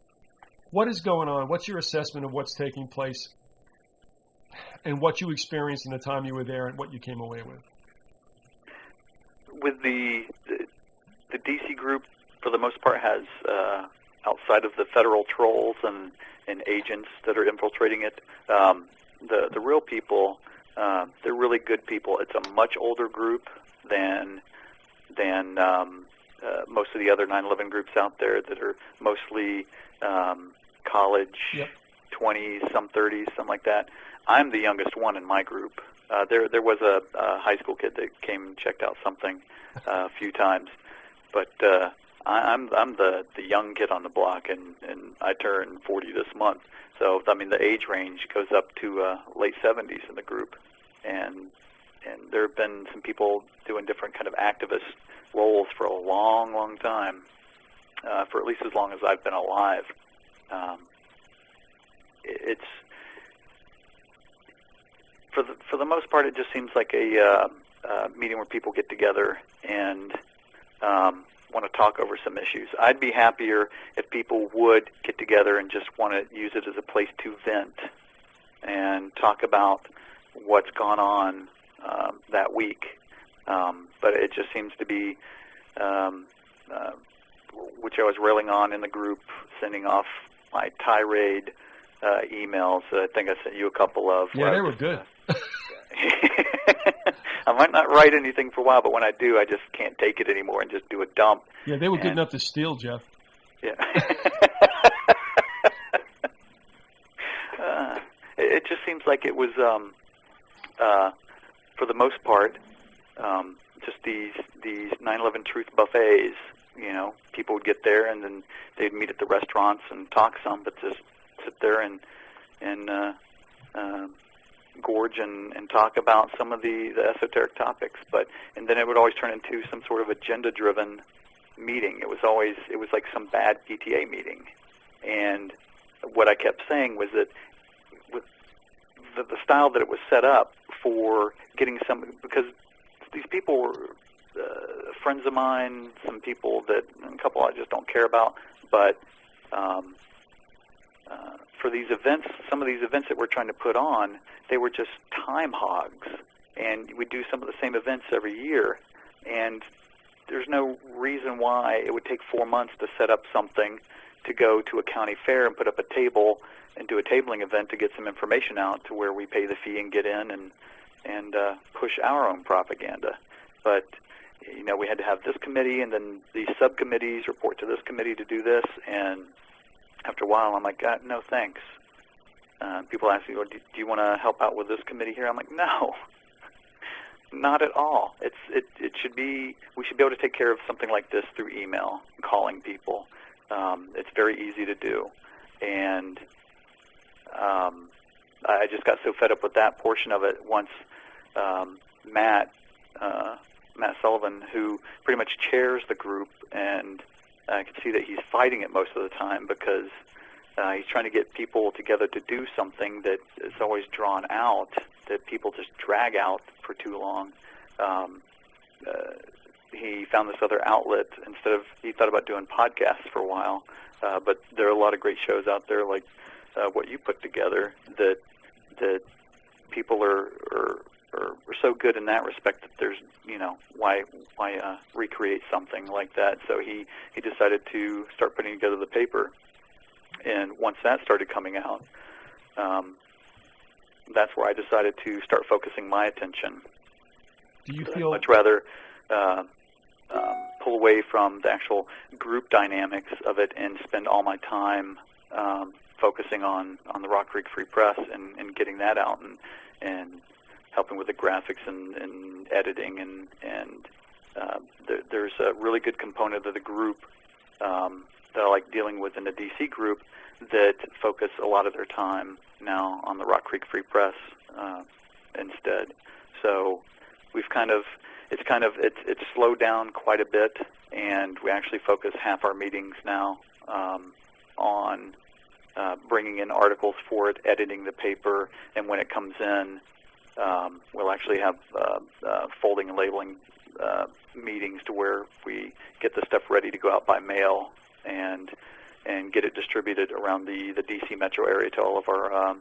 what is going on? What's your assessment of what's taking place and what you experienced in the time you were there and what you came away with? With the DC group, for the most part, has outside of the federal trolls and agents that are infiltrating it. The real people, they're really good people. It's a much older group than most of the other 9/11 groups out there that are mostly college, Yep. 20s, some 30s, something like that. I'm the youngest one in my group. There was a high school kid that came and checked out something a few times, but I'm the young kid on the block, and I turn 40 this month. So I mean, the age range goes up to late 70s in the group, and there have been some people doing different kind of activist roles for a long, long time, for at least as long as I've been alive. It's for the most part, it just seems like a meeting where people get together and want to talk over some issues. I'd be happier if people would get together and just want to use it as a place to vent and talk about what's gone on that week. But it just seems to be, which I was railing on in the group, sending off my tirade emails. I think I sent you a couple of. Yeah, they were good. I might not write anything for a while, but when I do, I just can't take it anymore and just do a dump. Yeah, they were good enough to steal, Jeff. Yeah. It just seems like it was, for the most part, just these 9/11 truth buffets. You know, people would get there and then they'd meet at the restaurants and talk some, but just sit there and gorge and talk about some of the esoteric topics. And then it would always turn into some sort of agenda-driven meeting. It was like some bad PTA meeting. And what I kept saying was that with the style that it was set up for getting because these people were friends of mine, some people that, a couple I just don't care about, but for these events, some of these events that we're trying to put on, they were just time hogs, and we do some of the same events every year, and there's no reason why it would take 4 months to set up something to go to a county fair and put up a table and do a tabling event to get some information out to where we pay the fee and get in and push our own propaganda. But you know, we had to have this committee, and then these subcommittees report to this committee to do this, and after a while, I'm like, no, thanks. People ask me, well, do you want to help out with this committee here? I'm like, no, not at all. It should be, we should be able to take care of something like this through email, calling people. It's very easy to do. And I just got so fed up with that portion of it once Matt Sullivan, who pretty much chairs the group, and I can see that he's fighting it most of the time because he's trying to get people together to do something that is always drawn out, that people just drag out for too long. He found this other outlet. He thought about doing podcasts for a while, but there are a lot of great shows out there like what you put together that people are so good in that respect that there's, you know, why recreate something like that. So he decided to start putting together the paper, and once that started coming out, that's where I decided to start focusing my attention. Do you feel much rather pull away from the actual group dynamics of it and spend all my time focusing on the Rock Creek Free Press and getting that out and helping with the graphics and editing, and there's a really good component of the group that I like dealing with in the DC group that focus a lot of their time now on the Rock Creek Free Press instead. So it's slowed down quite a bit, and we actually focus half our meetings now on bringing in articles for it, editing the paper, and when it comes in, we'll actually have folding and labeling meetings to where we get the stuff ready to go out by mail and get it distributed around the DC metro area to all of our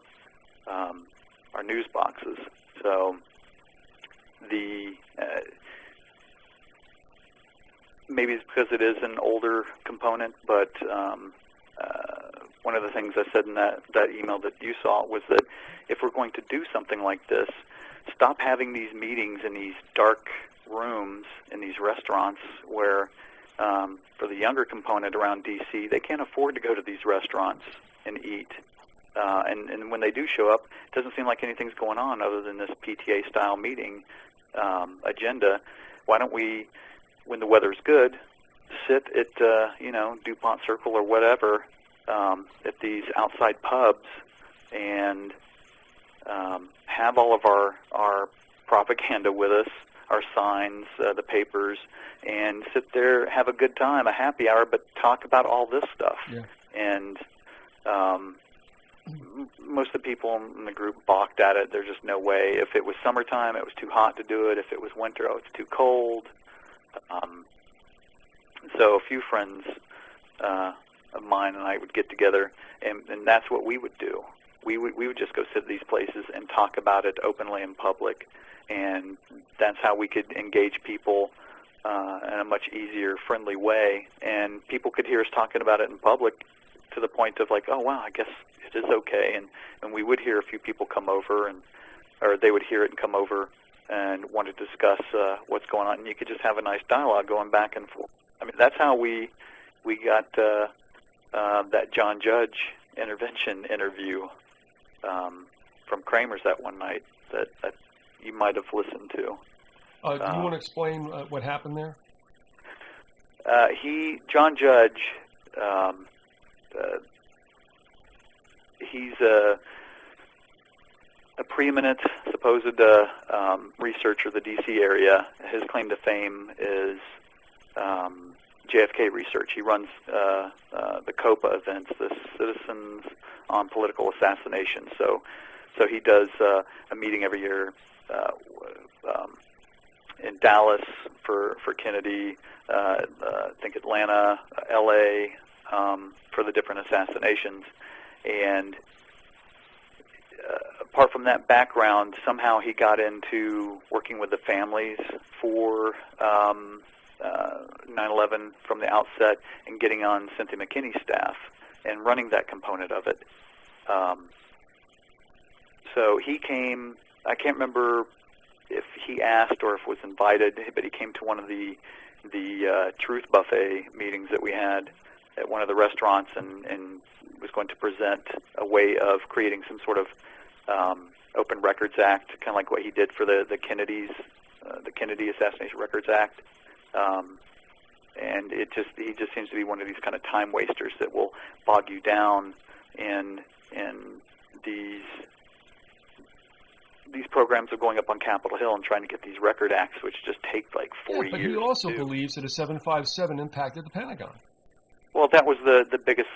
news boxes. So maybe it's because it is an older component, but one of the things I said in that email that you saw was that if we're going to do something like this, stop having these meetings in these dark rooms in these restaurants where, for the younger component around D.C., they can't afford to go to these restaurants and eat. And when they do show up, it doesn't seem like anything's going on other than this PTA-style meeting agenda. Why don't we, when the weather's good, sit at, DuPont Circle or whatever, at these outside pubs and have all of our propaganda with us, our signs, the papers, and sit there, have a good time, a happy hour, but talk about all this stuff. Yeah. And most of the people in the group balked at it. There's just no way. If it was summertime, it was too hot to do it. If it was winter, it's too cold. So a few friends of mine and I would get together, and that's what we would do. We would just go sit at these places and talk about it openly in public, and that's how we could engage people in a much easier, friendly way. And people could hear us talking about it in public to the point of like, oh wow, I guess it is okay. And we would hear a few people come over, or they would hear it and come over and want to discuss what's going on. And you could just have a nice dialogue going back and forth. I mean, that's how we got that John Judge intervention interview from Kramer's that one night that you might have listened to. Do you want to explain what happened there? John Judge, he's a preeminent supposed researcher of the D.C. area. His claim to fame is JFK research. He runs the COPA events, the Citizens on Political Assassination. So he does a meeting every year in Dallas for Kennedy, I think Atlanta, L.A., for the different assassinations. And apart from that background, somehow he got into working with the families for 9/11 from the outset and getting on Cynthia McKinney's staff and running that component of it. So he came, I can't remember if he asked or if was invited, but he came to one of the Truth Buffet meetings that we had at one of the restaurants and was going to present a way of creating some sort of Open Records Act, kind of like what he did for the Kennedys, the Kennedy Assassination Records Act. And he just seems to be one of these kind of time wasters that will bog you down in these programs of going up on Capitol Hill and trying to get these record acts, which just take like 40 years. But he also believes that a 757 impacted the Pentagon. Well, that was the biggest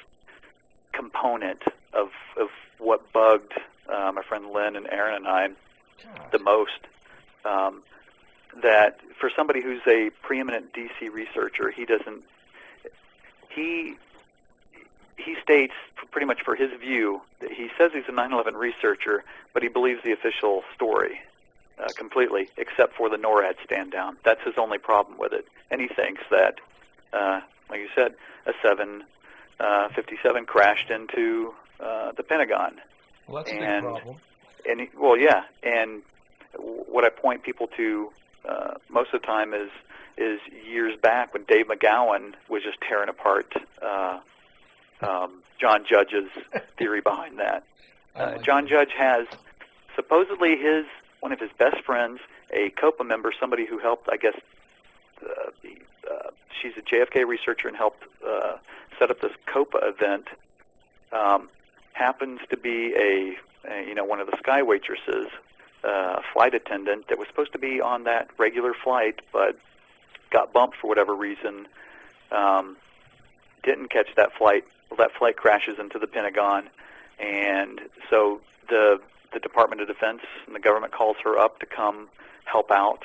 component of what bugged my friend Lynn and Aaron and I the most. That for somebody who's a preeminent D.C. researcher, he states pretty much for his view that he says he's a 9/11 researcher, but he believes the official story completely, except for the NORAD stand down. That's his only problem with it. And he thinks that, like you said, a 757 crashed into the Pentagon. Well, that's a big problem. And what I point people to most of the time is years back when Dave McGowan was just tearing apart John Judge's theory behind that. John Judge has supposedly one of his best friends, a COPA member, somebody who helped, I guess, she's a JFK researcher and helped set up this COPA event, happens to be one of the sky waitresses, a flight attendant that was supposed to be on that regular flight, but got bumped for whatever reason, didn't catch that flight. Well, that flight crashes into the Pentagon, and so the Department of Defense and the government calls her up to come help out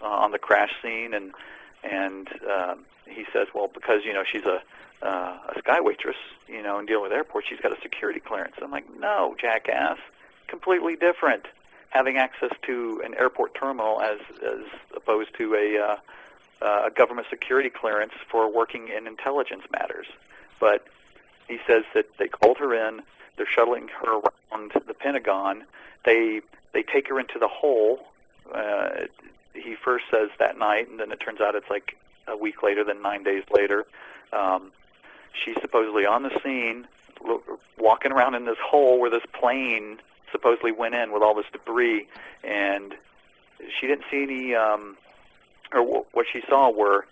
on the crash scene, and he says, well, because she's a sky waitress, and dealing with airports, she's got a security clearance. I'm like, no, jackass, completely different. Having access to an airport terminal as opposed to a government security clearance for working in intelligence matters. But he says that they called her in. They're shuttling her around the Pentagon. They take her into the hole. He first says that night, and then it turns out it's like a week later, then 9 days later. She's supposedly on the scene, walking around in this hole where this plane supposedly went in with all this debris, and she didn't see any, or what she saw were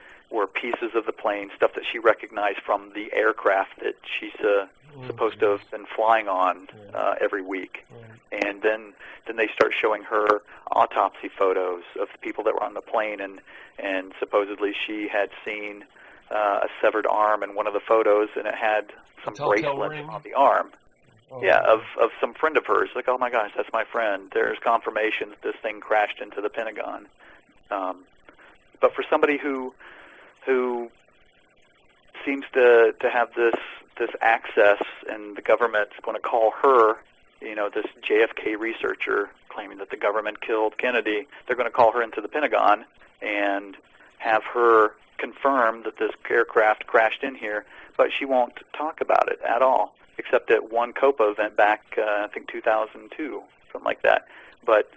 pieces of the plane, stuff that she recognized from the aircraft that she's supposed to have been flying on every week. And then they start showing her autopsy photos of the people that were on the plane, and supposedly she had seen a severed arm in one of the photos, and it had some bracelet on the arm. Of some friend of hers. Like, oh my gosh, that's my friend. There's confirmation that this thing crashed into the Pentagon. But for somebody who seems to have this access, and the government's going to call her, this JFK researcher claiming that the government killed Kennedy, they're going to call her into the Pentagon and have her confirm that this aircraft crashed in here, but she won't talk about it at all, except at one COPA event back, I think 2002, something like that. But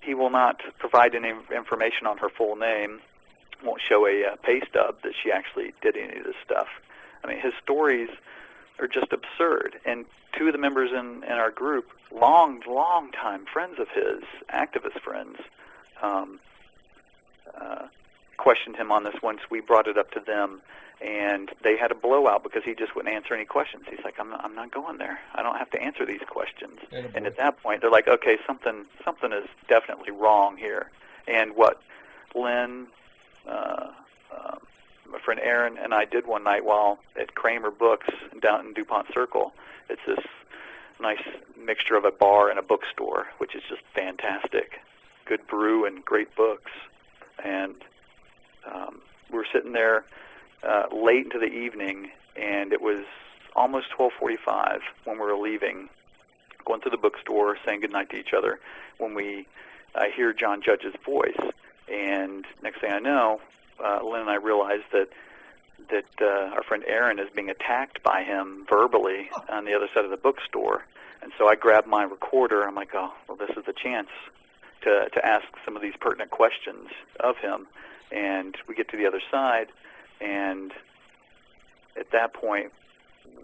he will not provide any information on her full name, won't show a pay stub that she actually did any of this stuff. I mean, his stories are just absurd. And two of the members in our group, long time friends of his, activist friends, questioned him on this once we brought it up to them, and they had a blowout because he just wouldn't answer any questions. He's like, I'm not going there. I don't have to answer these questions. And at that point, they're like, okay, something is definitely wrong here. And what Lynn, my friend Aaron, and I did one night while at Kramer Books down in DuPont Circle, it's this nice mixture of a bar and a bookstore, which is just fantastic. Good brew and great books. And we were sitting there late into the evening, and it was almost 12:45 when we were leaving, going through the bookstore, saying goodnight to each other, when I hear John Judge's voice. And next thing I know, Lynn and I realized that our friend Aaron is being attacked by him verbally on the other side of the bookstore. And so I grabbed my recorder. I'm like, oh, well, this is the chance to ask some of these pertinent questions of him. And we get to the other side, and at that point,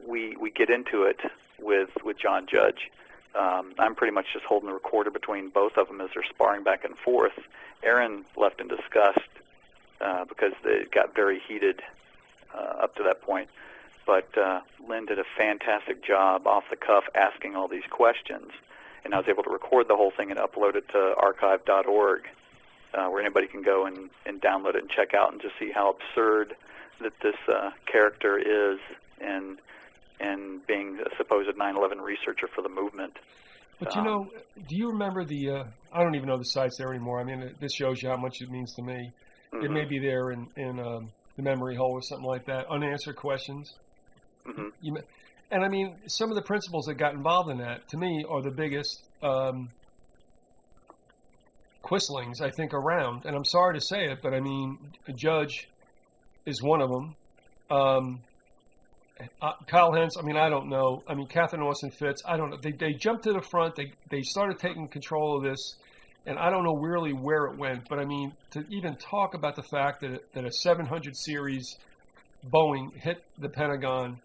we get into it with John Judge. I'm pretty much just holding the recorder between both of them as they're sparring back and forth. Aaron left in disgust because it got very heated up to that point. But Lynn did a fantastic job off the cuff asking all these questions, and I was able to record the whole thing and upload it to archive.org, where anybody can go and download it and check out and just see how absurd that this character is in being a supposed 9/11 researcher for the movement. But do you remember I don't even know the sites there anymore. I mean, this shows you how much it means to me. Mm-hmm. It may be there in the memory hole or something like that, unanswered questions. Mm-hmm. And I mean, some of the principles that got involved in that, to me, are the biggest quislings, I think, around. And I'm sorry to say it, but I mean, Judge is one of them. Kyle Hentz, I mean, I don't know. I mean, Catherine Austin Fitz, I don't know. They jumped to the front. They started taking control of this, and I don't know really where it went. But I mean, to even talk about the fact that a 700 series Boeing hit the Pentagon,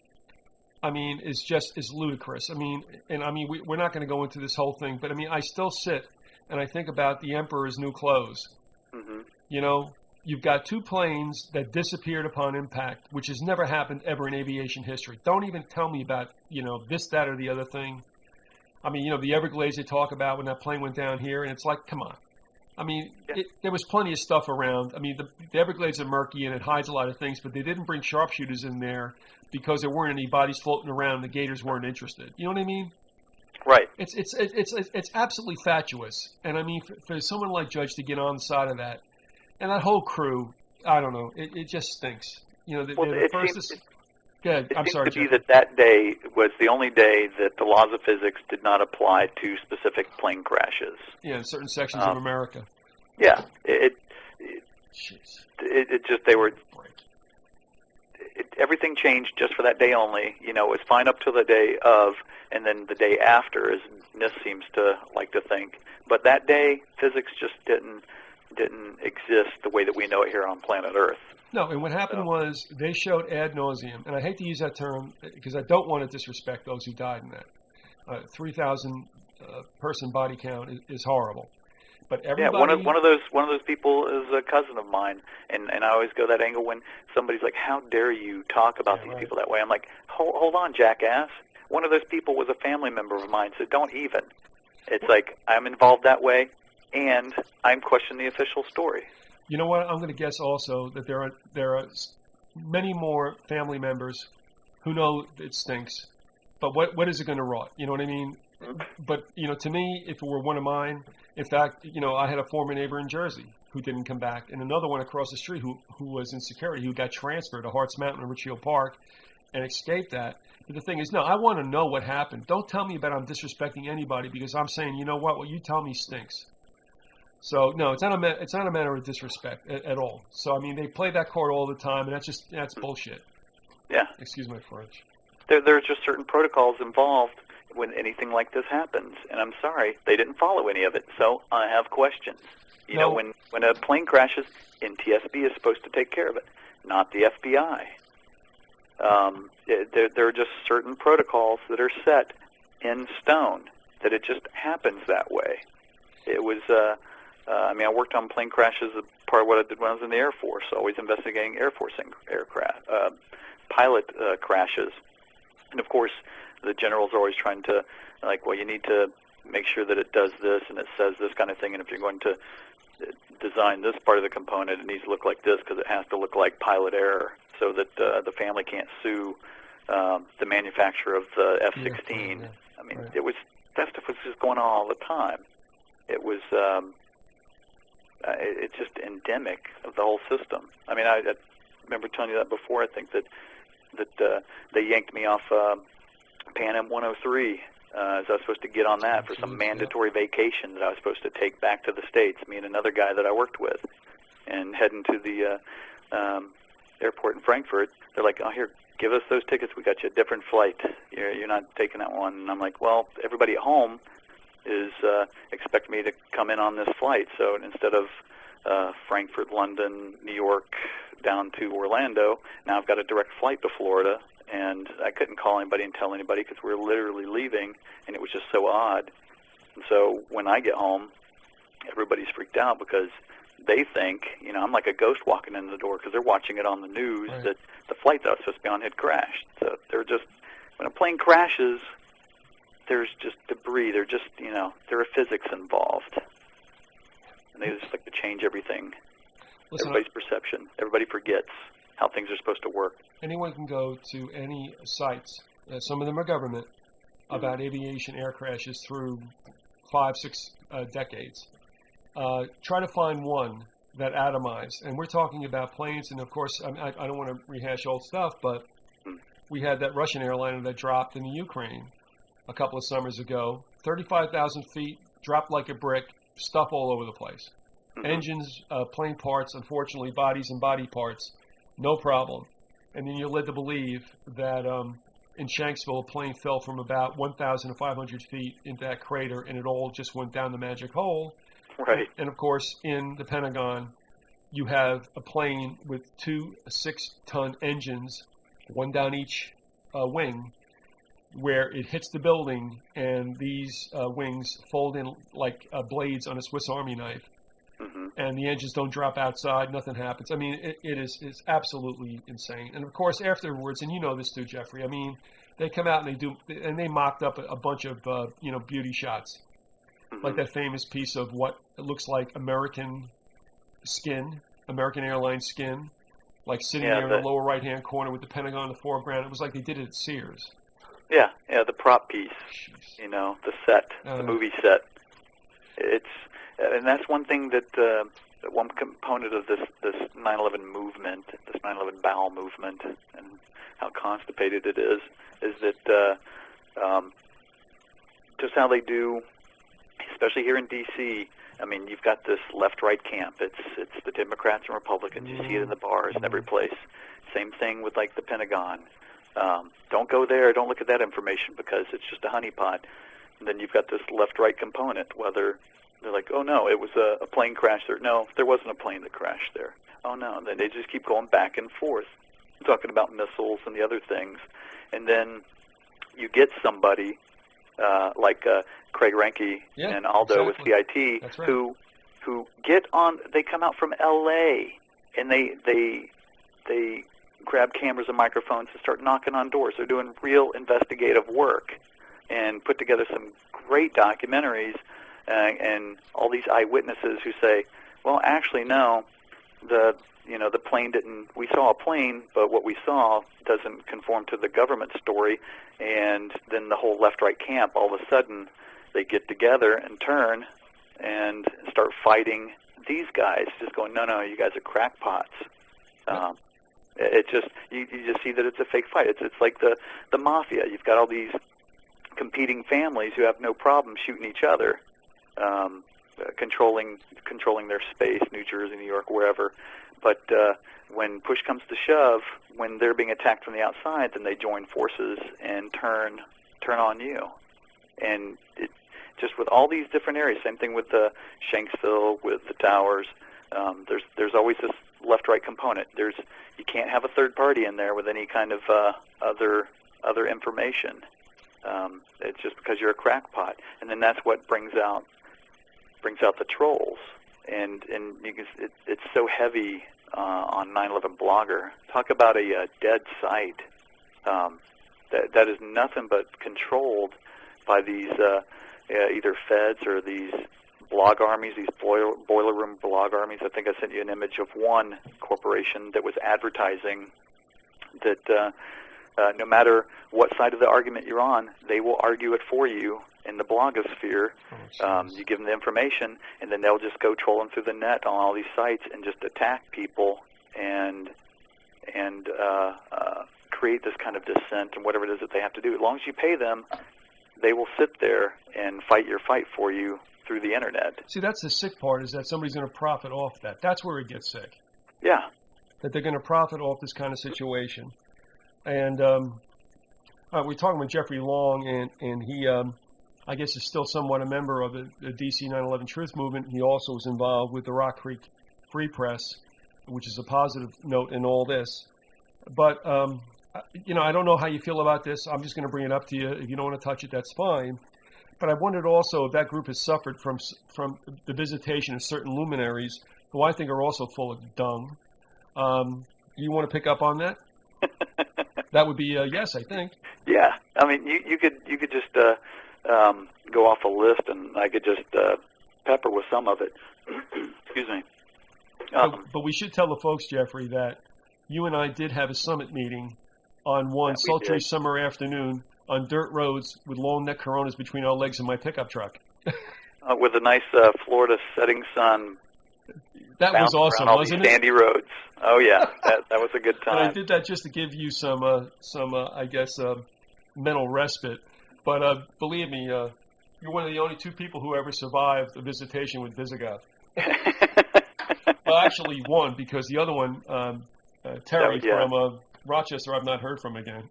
I mean, is ludicrous. I mean, we're not going to go into this whole thing, but I mean, I still sit and I think about the Emperor's New Clothes. Mm-hmm. You've got two planes that disappeared upon impact, which has never happened ever in aviation history. Don't even tell me about, this, that, or the other thing. I mean, the Everglades they talk about when that plane went down here, and it's like, come on. I mean, there was plenty of stuff around. I mean, the Everglades are murky, and it hides a lot of things, but they didn't bring sharpshooters in there because there weren't any bodies floating around. The Gators weren't interested. You know what I mean? Right. It's absolutely fatuous. And I mean, for someone like Judge to get on the side of that, and that whole crew, I don't know, it just stinks. It seems to be that day was the only day that the laws of physics did not apply to specific plane crashes. Yeah, in certain sections of America. Yeah, it just they were. everything changed just for that day only. You know, it was fine up till the day of, and then the day after, as NIST seems to like to think. But that day, physics just didn't exist the way that we know it here on planet Earth. No, and what happened was they showed ad nauseum, and I hate to use that term because I don't want to disrespect those who died in that. 3,000 person body count is horrible. But everybody, one of those people is a cousin of mine, and I always go that angle when somebody's like, "How dare you talk about these people that way?" I'm like, "Hold on, jackass. One of those people was a family member of mine, so don't even." It's like I'm involved that way, and I'm questioning the official story. You know what? I'm going to guess also that there are many more family members who know it stinks, but what is it going to rot? You know what I mean? But, you know, to me, if it were one of mine, in fact, you know, I had a former neighbor in Jersey who didn't come back, and another one across the street who was in security, who got transferred to Harts Mountain or Richfield Park and escaped that. But the thing is, no, I want to know what happened. Don't tell me about I'm disrespecting anybody because I'm saying, you know what you tell me stinks. So, no, it's not a matter of disrespect at all. So, I mean, they play that card all the time, and that's bullshit. Yeah. Excuse my French. There's just certain protocols involved when anything like this happens, and I'm sorry, they didn't follow any of it, so I have questions. You know, when a plane crashes, NTSB is supposed to take care of it, not the FBI. There are just certain protocols that are set in stone, that it just happens that way. It was, I mean, I worked on plane crashes, part of what I did when I was in the Air Force, always investigating Air Force aircraft, pilot crashes. And, of course, the generals are always trying to, like, well, you need to make sure that it does this and it says this kind of thing, and if you're going to design this part of the component, it needs to look like this because it has to look like pilot error so that the family can't sue the manufacturer of the F-16. I mean, that stuff was just going on all the time. It was it's just endemic of the whole system. I mean, I remember telling you that before. I think that they yanked me off Pan Am 103 as I was supposed to get on that for some mandatory vacation that I was supposed to take back to the States, me and another guy that I worked with, and heading to the airport in Frankfurt. They're like, "Oh, here, give us those tickets. We got you a different flight. You're not taking that one." And I'm like, "Well, everybody at home is expecting me to come in on this flight, so instead of Frankfurt, London, New York, down to Orlando, now I've got a direct flight to Florida." And I couldn't call anybody and tell anybody because we were literally leaving, and it was just so odd. And so when I get home, everybody's freaked out because they think, you know, I'm like a ghost walking in the door because they're watching it on the news that the flight that I was supposed to be on had crashed. So they're just, when a plane crashes, there's just debris. They're just, you know, there are physics involved. And they just like to change everything. Everybody's perception. Everybody forgets how things are supposed to work. Anyone can go to any sites, some of them are government, about aviation air crashes through 5-6 decades. Try to find one that atomized. And we're talking about planes, and of course, I don't want to rehash old stuff, but we had that Russian airliner that dropped in the Ukraine a couple of summers ago. 35,000 feet, dropped like a brick, stuff all over the place. Engines, plane parts, unfortunately, bodies and body parts, no problem. And then you're led to believe that in Shanksville, a plane fell from about 1,500 feet into that crater, and it all just went down the magic hole. Right. And, of course, in the Pentagon, you have a plane with 2 6-ton engines, one down each wing, where it hits the building, and these wings fold in like blades on a Swiss Army knife. And the engines don't drop outside, nothing happens. I mean, it's absolutely insane. And of course, afterwards, and you know this too, Jeffrey, I mean, they come out and they mocked up a bunch of, beauty shots. Like that famous piece of what it looks like American Airlines skin, like sitting there in the lower right-hand corner with the Pentagon in the foreground. It was like they did it at Sears. Yeah, the prop piece, you know, the set, the movie set. And that's one thing that one component of this 9/11 movement, this 9/11 bowel movement, and how constipated it is that just how they do especially here in D.C., I mean, you've got this left-right camp. It's the Democrats and Republicans. You see it in the bars and every place. Same thing with, like, the Pentagon. Don't go there. Don't look at that information because it's just a honeypot. And then you've got this left-right component, whether they're like, oh, no, it was a plane crash there. No, there wasn't a plane that crashed there. Oh, no. And then they just keep going back and forth, talking about missiles and the other things. And then you get somebody like Craig Ranke and Aldo with CIT That's right. who get on. They come out from L.A. and they grab cameras and microphones and start knocking on doors. They're doing real investigative work and put together some great documentaries and all these eyewitnesses who say, well, actually, no, the plane didn't. We saw a plane, but what we saw doesn't conform to the government story. And then the whole left-right camp, all of a sudden, they get together and turn and start fighting these guys, just going, no, you guys are crackpots. It just you just see that it's a fake fight. It's like the mafia. You've got all these competing families who have no problem shooting each other, controlling their space, New Jersey, New York, wherever. But when push comes to shove, when they're being attacked from the outside, then they join forces and turn on you. And it, just with all these different areas, same thing with the Shanksville, with the towers. There's always this left-right component. You can't have a third party in there with any kind of other information. It's just because you're a crackpot, and then that's what brings out the trolls. And you can, it's so heavy on 9/11 Blogger. Talk about a dead site. That is nothing but controlled by these either feds or these blog armies, these boiler room blog armies. I think I sent you an image of one corporation that was advertising that no matter what side of the argument you're on, they will argue it for you in the blogosphere. You give them the information, and then they'll just go trolling through the net on all these sites and just attack people and create this kind of dissent and whatever it is that they have to do. As long as you pay them, they will sit there and fight your fight for you through the internet. See, that's the sick part, is that somebody's going to profit off that. That's where it gets sick. Yeah. That they're going to profit off this kind of situation. And we're talking with Jeffrey Long, and he, I guess, is still somewhat a member of the DC 9/11 Truth Movement. He also was involved with the Rock Creek Free Press, which is a positive note in all this. But, I don't know how you feel about this. I'm just going to bring it up to you. If you don't want to touch it, that's fine. But I wondered also if that group has suffered from the visitation of certain luminaries, who I think are also full of dung. You want to pick up on that? That would be a yes, I think. Yeah, I mean, you could just go off a list, and I could just pepper with some of it. Excuse me. But we should tell the folks, Jeffrey, that you and I did have a summit meeting on one sultry summer afternoon on dirt roads with long neck Coronas between our legs in my pickup truck. With a nice Florida setting sun. That was awesome, wasn't it? Sandy roads. Oh yeah, that was a good time. And I did that just to give you some I guess, mental respite. But believe me, you're one of the only two people who ever survived a visitation with Vyzygoth. Well, actually one, because the other one, Terry from Rochester, I've not heard from again.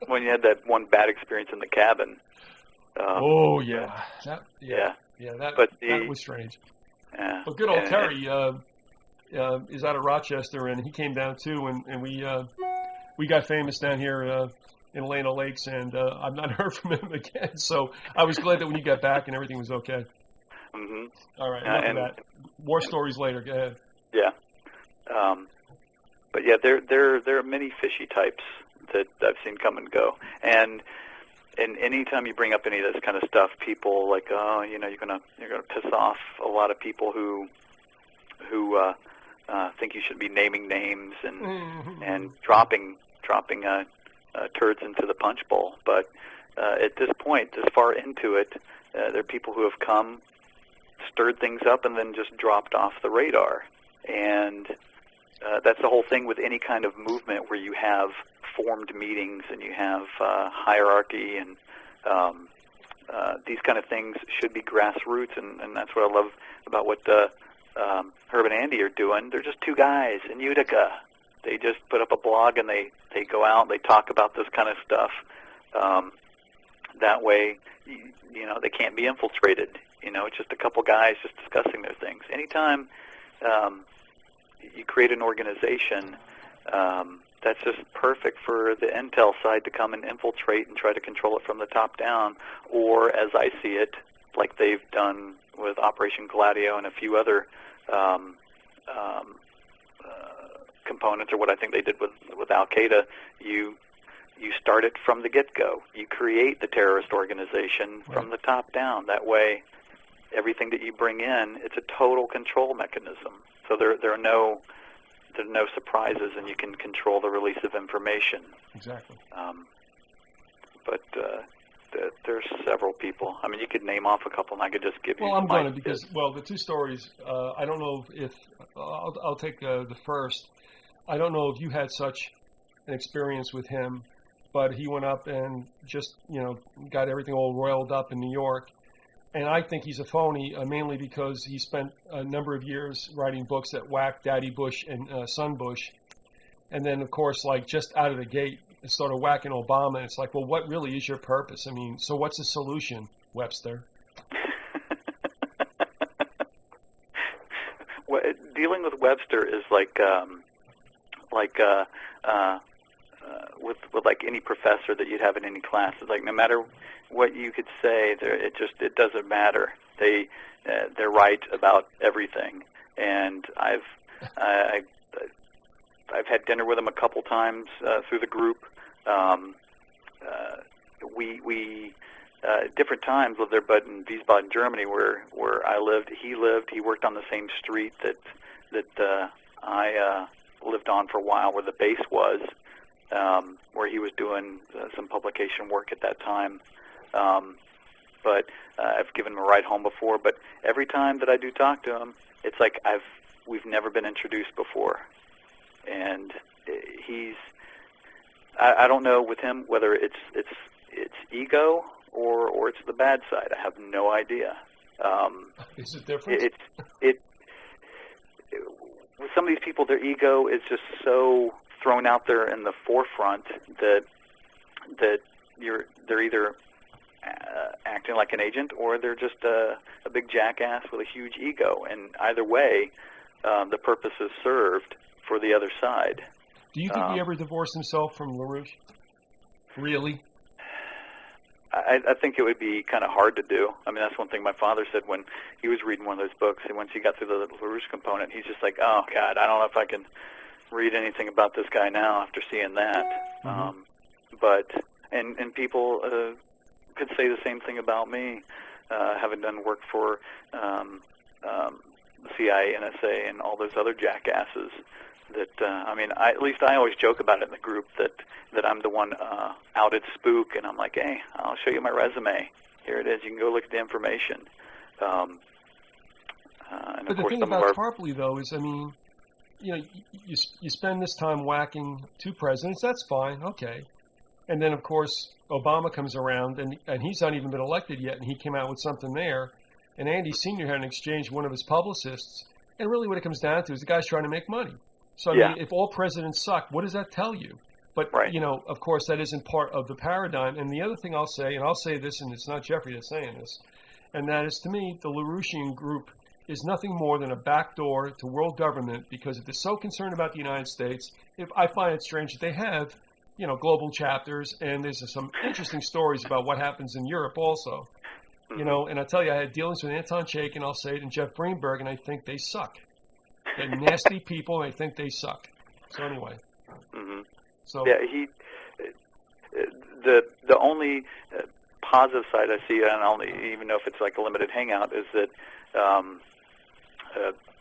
When you had that one bad experience in the cabin. That was strange. Yeah. But good old Terry is out of Rochester, and he came down too, and we got famous down here in Elena Lakes, and I've not heard from him again. So I was glad that when you got back and everything was okay. Mm-hmm. All right, enough of that. More stories later. Go ahead. Yeah. But yeah, there are many fishy types that I've seen come and go, and anytime you bring up any of this kind of stuff, people like, you're gonna piss off a lot of people who think you should be naming names and dropping turds into the punch bowl. But at this point, this far into it, there are people who have come, stirred things up, and then just dropped off the radar. And that's the whole thing with any kind of movement where you have formed meetings and you have hierarchy and these kind of things should be grassroots, and that's what I love about what Herb and Andy are doing. They're just two guys in Utica. They just put up a blog and they go out and they talk about this kind of stuff. That way, you know, they can't be infiltrated. You know, it's just a couple guys just discussing their things. Anytime you create an organization, that's just perfect for the intel side to come and infiltrate and try to control it from the top down, or as I see it, like they've done with Operation Gladio and a few other components, or what I think they did with Al-Qaeda, you start it from the get-go. You create the terrorist organization from the top down. That way, everything that you bring in, it's a total control mechanism. So there are no surprises, and you can control the release of information. Exactly. But there's several people. I mean, you could name off a couple, and I could just give you. Well, I'm going to ideas. because, well, the two stories. I don't know if I'll take the first. I don't know if you had such an experience with him, but he went up and just, you know, got everything all roiled up in New York. And I think he's a phony, mainly because he spent a number of years writing books that whacked Daddy Bush and Son Bush. And then, of course, like just out of the gate, started whacking Obama. And it's like, well, what really is your purpose? I mean, so what's the solution, Webster? Well, dealing with Webster is like with like any professor that you'd have in any class. It's like no matter what you could say, it doesn't matter. They're right about everything. And I've had dinner with them a couple times through the group. We different times lived there, but in Wiesbaden, Germany, where I lived, he lived. He worked on the same street that I lived on for a while, where the base was, where he was doing some publication work at that time. But I've given him a ride home before. But every time that I do talk to him, it's like we've never been introduced before, and I don't know with him whether it's ego or it's the bad side. I have no idea. Is it different? With some of these people, their ego is just so thrown out there in the forefront that they're either acting like an agent, or they're just a big jackass with a huge ego. And either way, the purpose is served for the other side. Do you think he ever divorced himself from LaRouche? Really? I think it would be kind of hard to do. I mean, that's one thing my father said when he was reading one of those books. And once he got through the LaRouche component, he's just like, oh, God, I don't know if I can read anything about this guy now after seeing that. Mm-hmm. And people could say the same thing about me, having done work for the CIA, NSA, and all those other jackasses. That I mean, at least I always joke about it in the group that I'm the one outed spook, and I'm like, hey, I'll show you my resume. Here it is. You can go look at the information. And but the thing about Tarpley, though, is, I mean, you know, you spend this time whacking two presidents. That's fine, okay. And then, of course, Obama comes around, and he's not even been elected yet, and he came out with something there. And Andy Sr. had an exchange with one of his publicists, and really what it comes down to is the guy's trying to make money. So, I mean, if all presidents suck, what does that tell you? But, you know, of course, that isn't part of the paradigm. And the other thing I'll say, and I'll say this, and it's not Jeffrey that's saying this, and that is, to me, the LaRouchian group is nothing more than a backdoor to world government, because if they're so concerned about the United States, I find it strange that they have, you know, global chapters, and there's some interesting stories about what happens in Europe also. You know, and I tell you, I had dealings with Anton Chaikin, I'll say it, and Jeff Greenberg, and I think they suck. They're nasty people, and I think they suck. So anyway. Mm-hmm. So yeah, the only positive side I see, and I don't even know if it's like a limited hangout, is that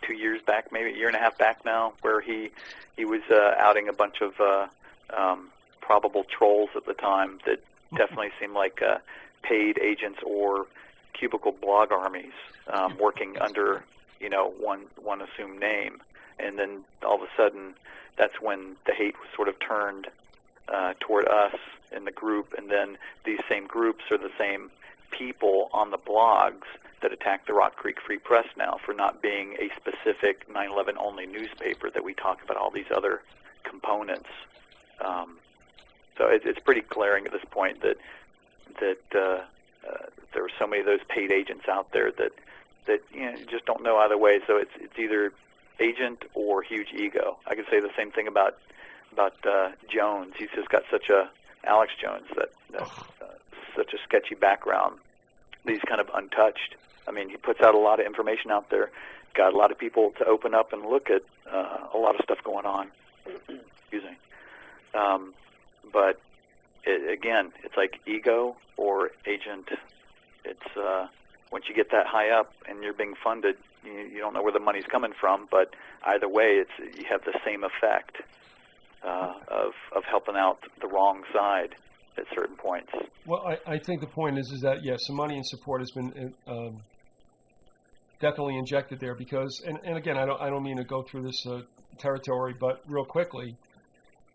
2 years back, maybe a year and a half back now, where he was outing a bunch of probable trolls at the time that definitely seemed like paid agents or cubicle blog armies working under, you know, one assumed name. And then all of a sudden, that's when the hate was sort of turned toward us in the group. And then these same groups are the same people on the blogs that attack the Rock Creek Free Press now for not being a specific 9/11 only newspaper, that we talk about all these other components. So it's pretty glaring at this point that there are so many of those paid agents out there that you just don't know either way. So it's either agent or huge ego. I could say the same thing about Jones. He's just got Alex Jones, such a sketchy background. He's kind of untouched. I mean, he puts out a lot of information out there, got a lot of people to open up and look at a lot of stuff going on. Excuse me. But again, it's like ego or agent. It's once you get that high up and you're being funded, you don't know where the money's coming from. But either way, you have the same effect of helping out the wrong side at certain points. Well, I think the point is that yes, some money and support has been definitely injected there because, and again, I don't mean to go through this territory, but real quickly,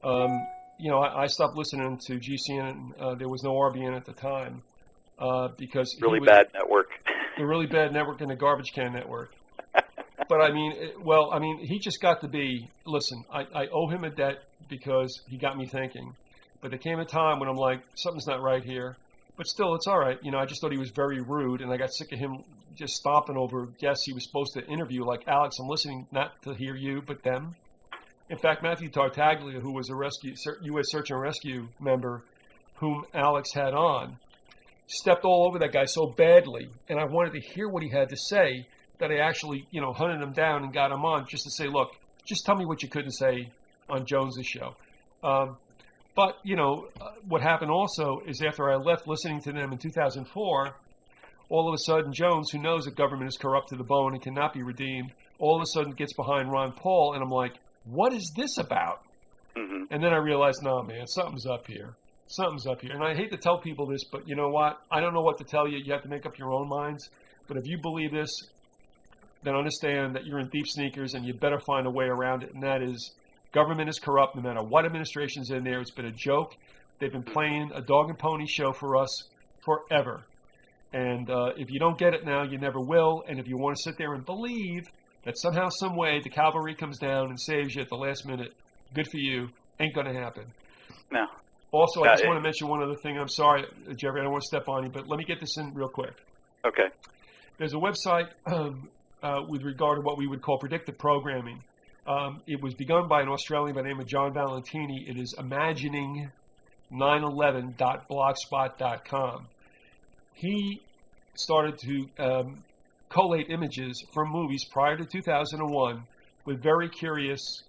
I stopped listening to GCN. There was no RBN at the time because Bad network. The really bad network and the garbage can network. But I mean, he just got to be. Listen, I owe him a debt because he got me thinking. But there came a time when I'm like, something's not right here. But still, it's all right. I just thought he was very rude, and I got sick of him just stomping over guests he was supposed to interview. Like, Alex, I'm listening not to hear you, but them. In fact, Matthew Tartaglia, who was a U.S. Search and Rescue member, whom Alex had on, stepped all over that guy so badly, and I wanted to hear what he had to say, that I actually, hunted him down and got him on just to say, look, just tell me what you couldn't say on Jones's show. But, what happened also is after I left listening to them in 2004, all of a sudden Jones, who knows that government is corrupt to the bone and cannot be redeemed, all of a sudden gets behind Ron Paul, and I'm like, what is this about? Mm-hmm. And then I realized, no, man, something's up here. Something's up here. And I hate to tell people this, but you know what? I don't know what to tell you. You have to make up your own minds. But if you believe this, then understand that you're in deep sneakers and you better find a way around it. And that is, government is corrupt no matter what administration's in there. It's been a joke. They've been playing a dog and pony show for us forever. And if you don't get it now, you never will. And if you want to sit there and believe that somehow, some way, the cavalry comes down and saves you at the last minute, good for you. Ain't going to happen. No. Also, I just want to mention one other thing. I'm sorry, Jeffrey, I don't want to step on you, but let me get this in real quick. Okay. There's a website with regard to what we would call predictive programming. It was begun by an Australian by the name of John Valentini. It is imagining911.blogspot.com. He started to collate images from movies prior to 2001 with very curious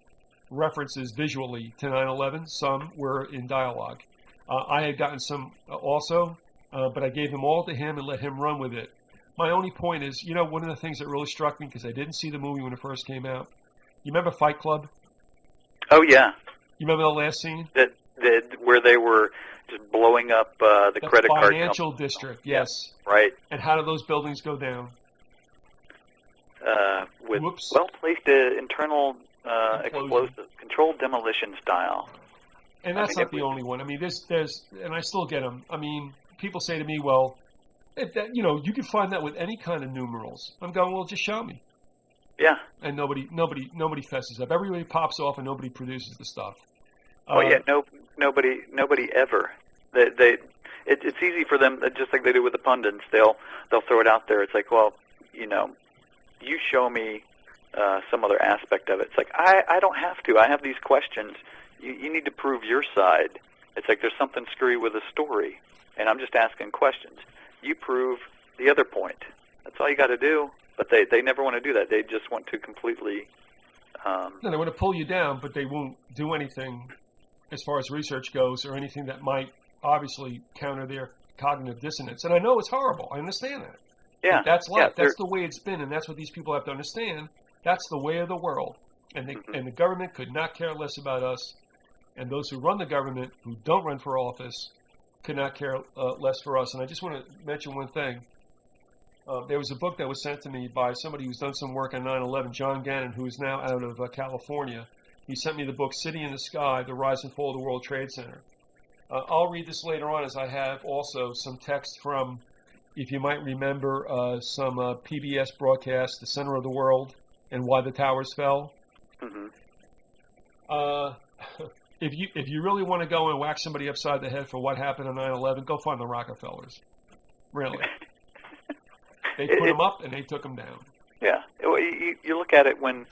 references visually to 9/11. Some were in dialogue. I had gotten some also, but I gave them all to him and let him run with it. My only point is, one of the things that really struck me, because I didn't see the movie when it first came out. You remember Fight Club? Oh, yeah. You remember the last scene? Where they were just blowing up the credit card financial district, yes. Yeah, right. And how do those buildings go down? With Whoops. well-placed internal explosive, controlled demolition style. And that's not the only one. I mean, there's, and I still get them. I mean, people say to me, well, if that, you can find that with any kind of numerals. I'm going, well, just show me. Yeah. And nobody fesses up. Everybody pops off and nobody produces the stuff. Nobody ever. It's easy for them, just like they do with the pundits. They'll throw it out there. It's like, well, you show me some other aspect of it. It's like, I don't have to. I have these questions. You need to prove your side. It's like there's something screwy with the story, and I'm just asking questions. You prove the other point. That's all you got to do. But they never want to do that. They just want to completely... No, they want to pull you down, but they won't do anything as far as research goes or anything that might obviously counter their cognitive dissonance. And I know it's horrible. I understand that. Yeah. But that's life. That's the way it's been, and that's what these people have to understand. That's the way of the world. And and the government could not care less about us. And those who run the government, who don't run for office, could not care less for us. And I just want to mention one thing. There was a book that was sent to me by somebody who's done some work on 9/11, John Gannon, who is now out of California. He sent me the book City in the Sky, The Rise and Fall of the World Trade Center. I'll read this later on, as I have also some text from if you might remember some PBS broadcast, The Center of the World and Why the Towers Fell. Mm-hmm. If you really want to go and whack somebody upside the head for what happened on 9/11, go find the Rockefellers. Really. They put them up and they took them down. Yeah. You look at it when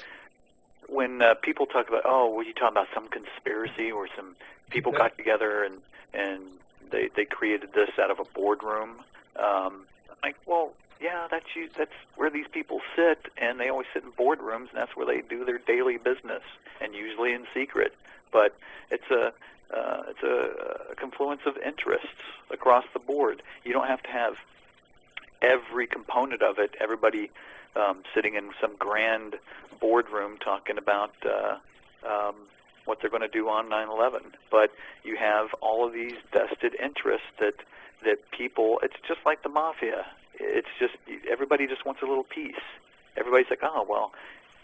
people talk about, oh, were you talking about some conspiracy where some people got together and they created this out of a boardroom? I'm like, well, yeah, that's where these people sit, and they always sit in boardrooms, and that's where they do their daily business, and usually in secret. But it's a confluence of interests across the board. You don't have to have every component of it, everybody sitting in some grand boardroom talking about what they're going to do on 9/11. But you have all of these vested interests that people, it's just like the mafia. It's just, everybody just wants a little piece. Everybody's like, oh, well,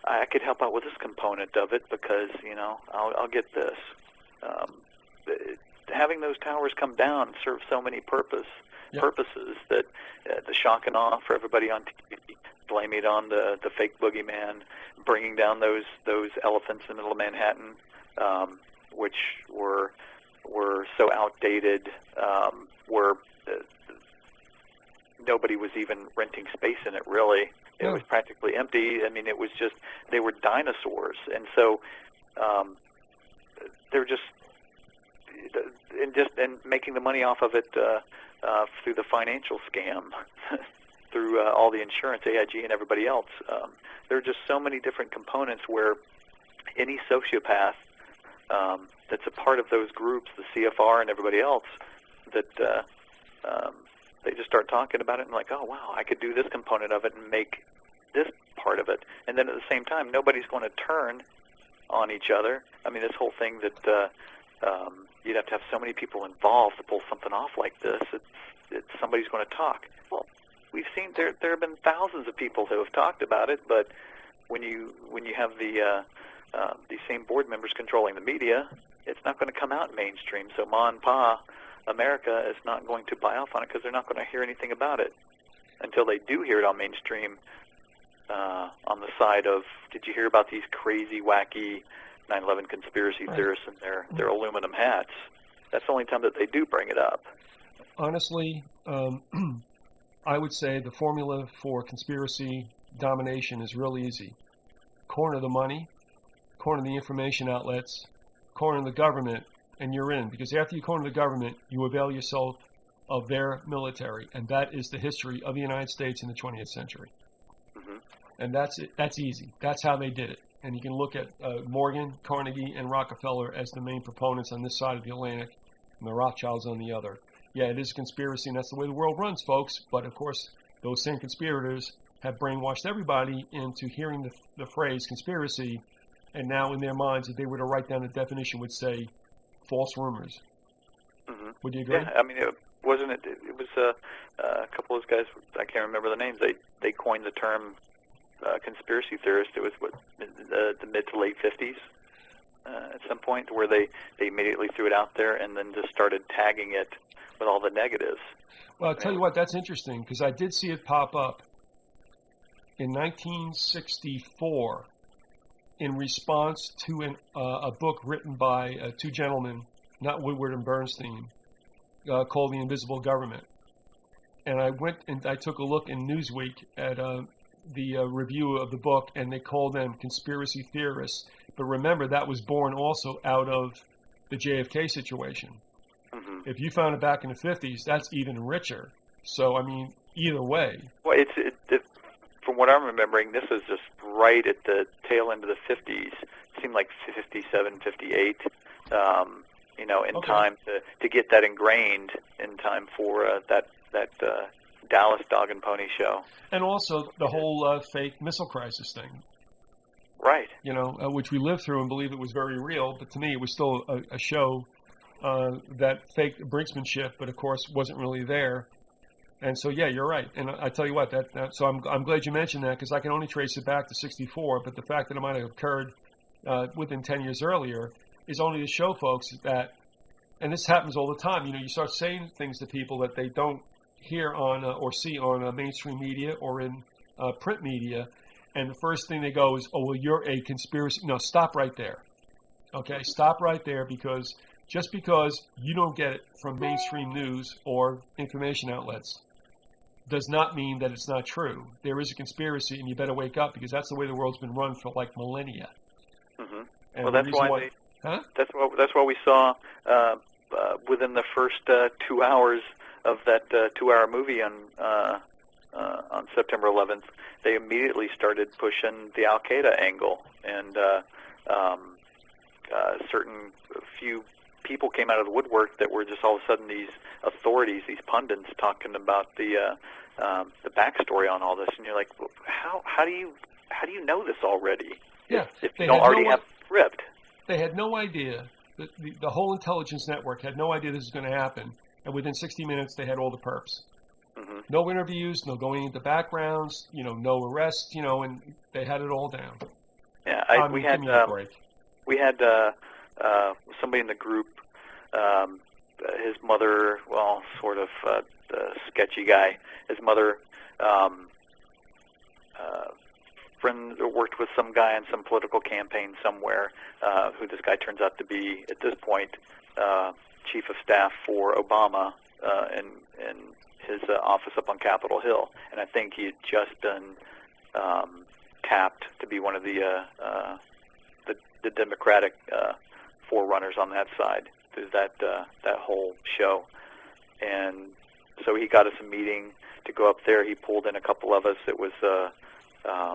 I could help out with this component of it because, I'll get this. Having those towers come down serves so many purposes that the shock and awe for everybody on TV, blaming it on the fake boogeyman, bringing down those elephants in the middle of Manhattan, which were so outdated, where nobody was even renting space in it, really. It was practically empty. I mean, it was just, they were dinosaurs. And so they're just making the money off of it through the financial scam, through all the insurance, AIG and everybody else. There are just so many different components where any sociopath that's a part of those groups, the CFR and everybody else, that they just start talking about it and like, oh, wow, I could do this component of it and make this part of it. And then at the same time, nobody's going to turn on each other. I mean, this whole thing that you'd have to have so many people involved to pull something off like this. Somebody's going to talk. Well, we've seen there have been thousands of people who have talked about it, but when you have these same board members controlling the media, it's not going to come out mainstream. So Ma and Pa America is not going to buy off on it because they're not going to hear anything about it until they do hear it on mainstream. On the side of, did you hear about these crazy, wacky 9/11 conspiracy theorists and their aluminum hats? That's the only time that they do bring it up. Honestly, I would say the formula for conspiracy domination is real easy. Corner the money, corner the information outlets, corner the government, and you're in. Because after you corner the government, you avail yourself of their military. And that is the history of the United States in the 20th century. And that's it. That's easy. That's how they did it. And you can look at Morgan, Carnegie, and Rockefeller as the main proponents on this side of the Atlantic, and the Rothschilds on the other. Yeah, it is a conspiracy, and that's the way the world runs, folks. But, of course, those same conspirators have brainwashed everybody into hearing the phrase conspiracy, and now in their minds, if they were to write down the definition, would say false rumors. Mm-hmm. Would you agree? Yeah, I mean, it was a couple of those guys, I can't remember the names, they coined the term conspiracy theorist. It was the mid to late 50s at some point, where they immediately threw it out there and then just started tagging it with all the negatives. Well, I'll tell you what, that's interesting, because I did see it pop up in 1964 in response to a book written by two gentlemen, not Woodward and Bernstein, called The Invisible Government. And I went and I took a look in Newsweek at the review of the book, and they called them conspiracy theorists. But remember, that was born also out of the JFK situation. Mm-hmm. If you found it back in the 50s, that's even richer. So, I mean, either way. Well, from what I'm remembering, this was just right at the tail end of the 50s. It seemed like 57, 58, in time to get that ingrained in time for that Dallas Dog and Pony show. And also the whole fake missile crisis thing. Right. Which we lived through and believed it was very real, but to me it was still a show that faked brinksmanship, but of course wasn't really there. And so, yeah, you're right. And I tell you what, so I'm glad you mentioned that, because I can only trace it back to 64, but the fact that it might have occurred within 10 years earlier is only to show folks that, and this happens all the time, you start saying things to people that they don't hear on or see on mainstream media or in print media, and the first thing they go is, "Oh, well, you're a conspiracy." No, stop right there. Okay, stop right there, because just because you don't get it from mainstream news or information outlets does not mean that it's not true. There is a conspiracy, and you better wake up, because that's the way the world's been run for like millennia. Hmm. And Well, the that's reason why huh? that's why we saw within the first 2 hours of that 2-hour movie on September 11th, they immediately started pushing the Al Qaeda angle, and certain few people came out of the woodwork that were just all of a sudden these authorities, these pundits, talking about the backstory on all this, and you're like, well, how do you know this already? Yeah, If they you don't had already no have it script. They had no idea. The whole intelligence network had no idea this was going to happen. And within 60 minutes, they had all the perps. Hmm. No interviews, no going into backgrounds, no arrests, and they had it all down. Yeah, give me a break. we had somebody in the group. His mother, well, sort of the sketchy guy. His mother, friend worked with some guy in some political campaign somewhere, who this guy turns out to be at this point chief of staff for Obama in his office up on Capitol Hill, and I think he had just been tapped to be one of the Democratic forerunners on that side through that whole show. And so he got us a meeting to go up there. He pulled in a couple of us. It was our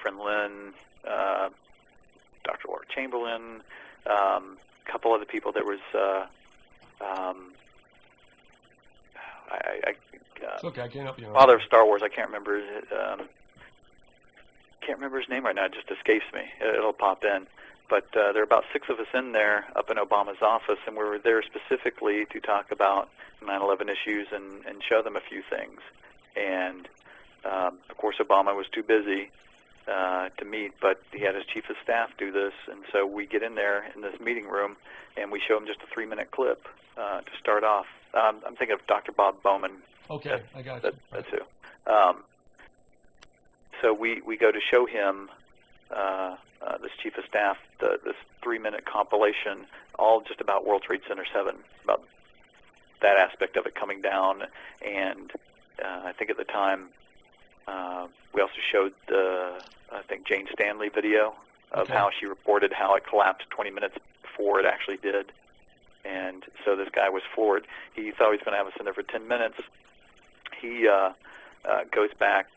friend Lynn, Dr. Laura Chamberlain, a couple other people. There was It's okay, I can't help you. father of Star Wars. I can't remember his name right now. It just escapes me. It'll pop in. But there are about 6 of us in there up in Obama's office, and we were there specifically to talk about 9/11 issues and show them a few things. And, of course, Obama was too busy to meet, but he had his chief of staff do this. And so we get in there in this meeting room, and we show him just a 3-minute clip to start off. I'm thinking of Dr. Bob Bowman. Okay, I got you. That's who. So we go to show him this chief of staff this 3-minute compilation, all just about World Trade Center 7, about that aspect of it coming down. And I think at the time we also showed the Jane Stanley video of how she reported how it collapsed 20 minutes before it actually did. And so this guy was floored. He thought he was going to have us in there for 10 minutes. He goes back,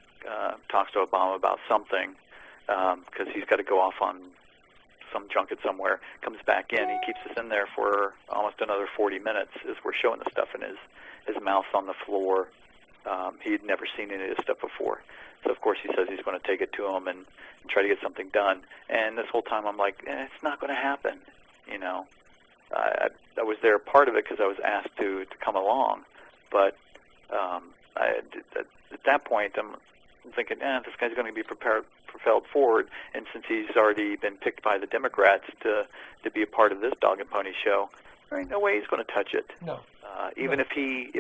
talks to Obama about something, because he's got to go off on some junket somewhere, comes back in. He keeps us in there for almost another 40 minutes as we're showing the stuff, and his mouth's on the floor. He had never seen any of this stuff before. So, of course, he says he's going to take it to him and try to get something done. And this whole time I'm like, it's not going to happen, I was there part of it because I was asked to come along. But at that point, I'm thinking, this guy's going to be propelled forward. And since he's already been picked by the Democrats to be a part of this dog and pony show, there ain't no way he's going to touch it. No. Even if he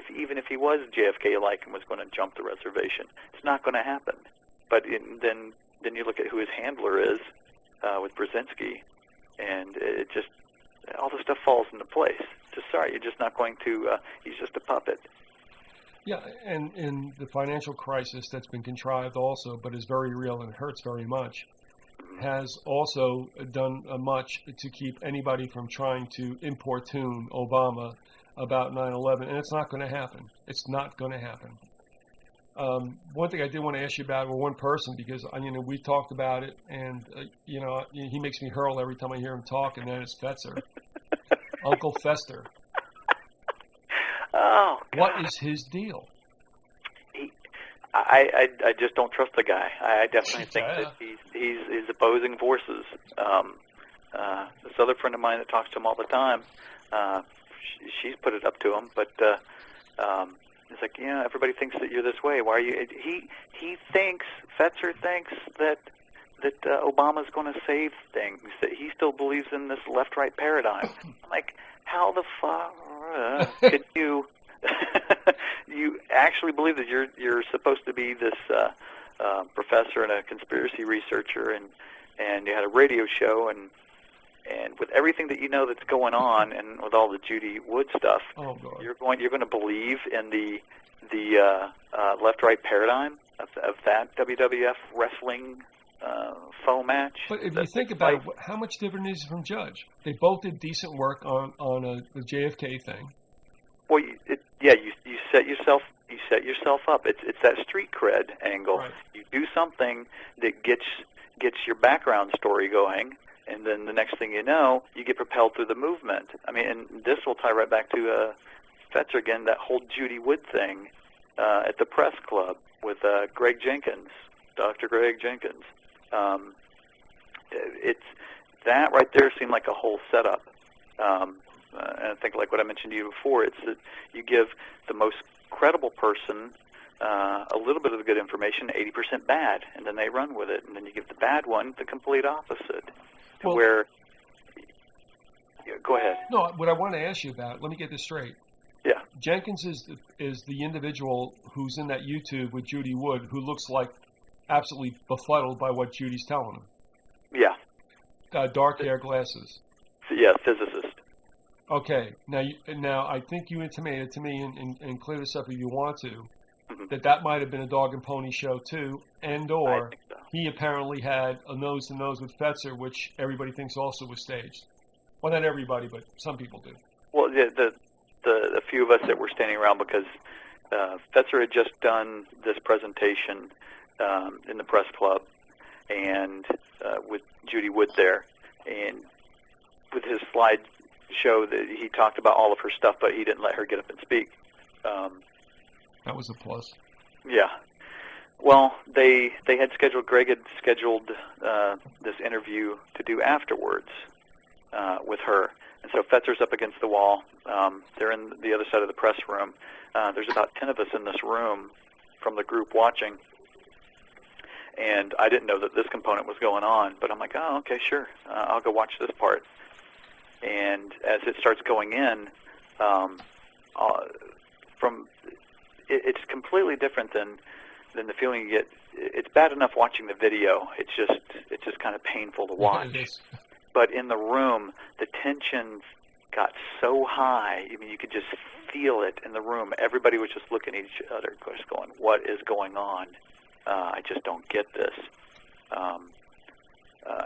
was JFK-like and was going to jump the reservation, it's not going to happen. But then you look at who his handler is with Brzezinski, and it just all the stuff falls into place. Just sorry, you're just not going to. He's just a puppet. Yeah, and in the financial crisis that's been contrived also, but is very real and hurts very much, has also done much to keep anybody from trying to importune Obama about 9/11, and it's not going to happen. It's not going to happen. One thing I did want to ask you about, one person, because we talked about it, and he makes me hurl every time I hear him talk, and that is Fetzer, Uncle Fester. Oh, God. What is his deal? I just don't trust the guy. I definitely think that he's opposing forces. This other friend of mine that talks to him all the time, she's put it up to him, but it's like, everybody thinks that you're this way. Why are you? Fetzer thinks that Obama's going to save things. That he still believes in this left-right paradigm. I'm like, how the fuck could you you actually believe that you're supposed to be this professor and a conspiracy researcher, and you had a radio show, and with everything that you know that's going on, and with all the Judy Wood stuff, Oh, God. you're going to believe in the left-right paradigm of that WWF wrestling faux match. But if you think about it, how much different is it from Judge? They both did decent work on the JFK thing. Well, you set yourself up. It's that street cred angle. Right. You do something that gets your background story going, and then the next thing you know, you get propelled through the movement. I mean, and this will tie right back to Fetzer again, that whole Judy Wood thing at the press club with Greg Jenkins, Dr. Greg Jenkins. It's that right there seemed like a whole setup. And I think, like what I mentioned to you before, it's that you give the most credible person a little bit of the good information, 80% bad, and then they run with it. And then you give the bad one the complete opposite. Well, where, go ahead. No, what I want to ask you about, let me get this straight. Yeah. Jenkins is the individual who's in that YouTube with Judy Wood who looks like absolutely befuddled by what Judy's telling him. Yeah. Dark hair, glasses. Yeah, physicist. Okay. Now I think you intimated to me, and clear this up if you want to, Mm-hmm. that might have been a dog and pony show too, and/or I think so. he apparently had a nose-to-nose with Fetzer, which everybody thinks also was staged. Well, not everybody, but some people do. Well, the few of us that were standing around, because Fetzer had just done this presentation in the press club, and with Judy Wood there, and with his slide show that he talked about all of her stuff, but he didn't let her get up and speak. That was a plus. Yeah. Well, they had scheduled, Greg had scheduled this interview to do afterwards with her. And so Fetzer's up against the wall. They're in the other side of the press room. There's about 10 of us in this room from the group watching. And I didn't know that this component was going on, but I'm like, oh, okay, sure. I'll go watch this part. And as it starts going in, it's completely different than the feeling you get. It's bad enough watching the video. It's just kind of painful to watch. It is. But in the room, the tension got so high. I mean, you could just feel it in the room. Everybody was just looking at each other, just going, "What is going on? I just don't get this."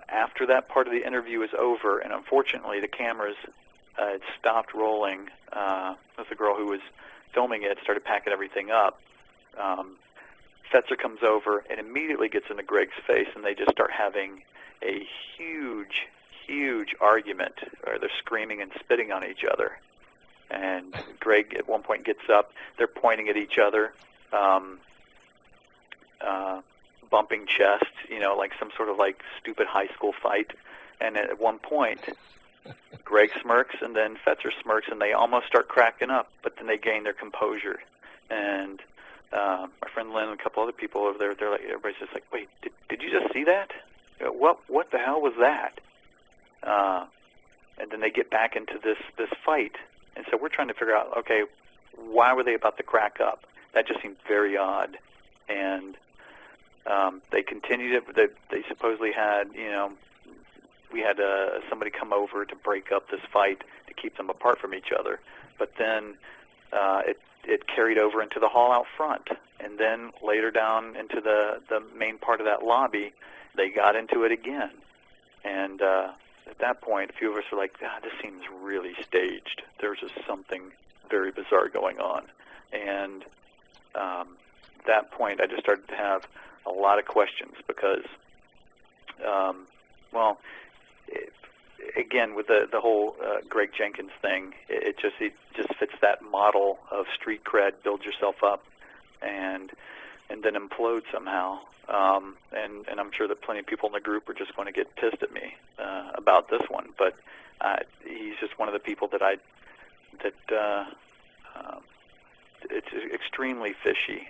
After that part of the interview was over, and unfortunately the cameras had stopped rolling, with the girl who was filming it started packing everything up. Fetzer comes over and immediately gets into Greg's face, and they just start having a huge argument, or they're screaming and spitting on each other. And Greg at one point gets up, they're pointing at each other, bumping chests, like some sort of like stupid high school fight. And at one point, Greg smirks, and then Fetzer smirks, and they almost start cracking up, but then they gain their composure. And my friend Lynn and a couple other people over there, they're like, everybody's just like, "Wait, did you just see that? What the hell was that?" And then they get back into this fight, and so we're trying to figure out, okay, why were they about to crack up? That just seemed very odd. And they continued it. They supposedly had, we had somebody come over to break up this fight to keep them apart from each other. But then it carried over into the hall out front, and then later down into the main part of that lobby, they got into it again. And at that point, a few of us were like, this seems really staged. There's just something very bizarre going on. And that point, I just started to have a lot of questions because, again, with the whole Greg Jenkins thing, it just fits that model of street cred, build yourself up, and then implode somehow. And I'm sure that plenty of people in the group are just going to get pissed at me about this one. But he's just one of the people that it's extremely fishy.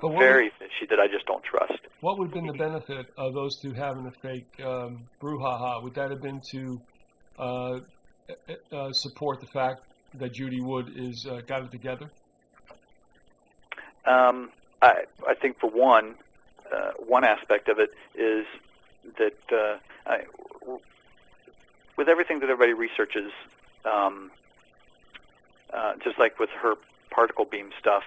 Very fishy, that I just don't trust. What would have been the benefit of those two having a fake brouhaha? Would that have been to support the fact that Judy Wood is got it together? I think for one aspect of it is that with everything that everybody researches, just like with her particle beam stuff,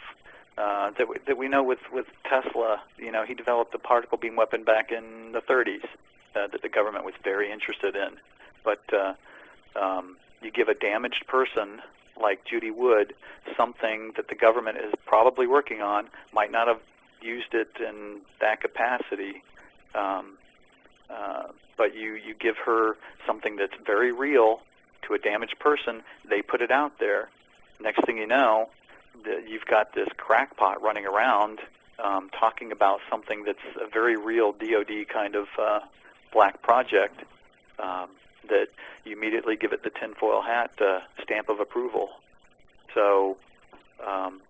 that we know with Tesla, he developed the particle beam weapon back in the 30s that the government was very interested in. But you give a damaged person like Judy Wood something that the government is probably working on, might not have used it in that capacity, but you give her something that's very real to a damaged person, they put it out there. Next thing you know, you've got this crackpot running around talking about something that's a very real DOD kind of black project that you immediately give it the tinfoil hat stamp of approval. So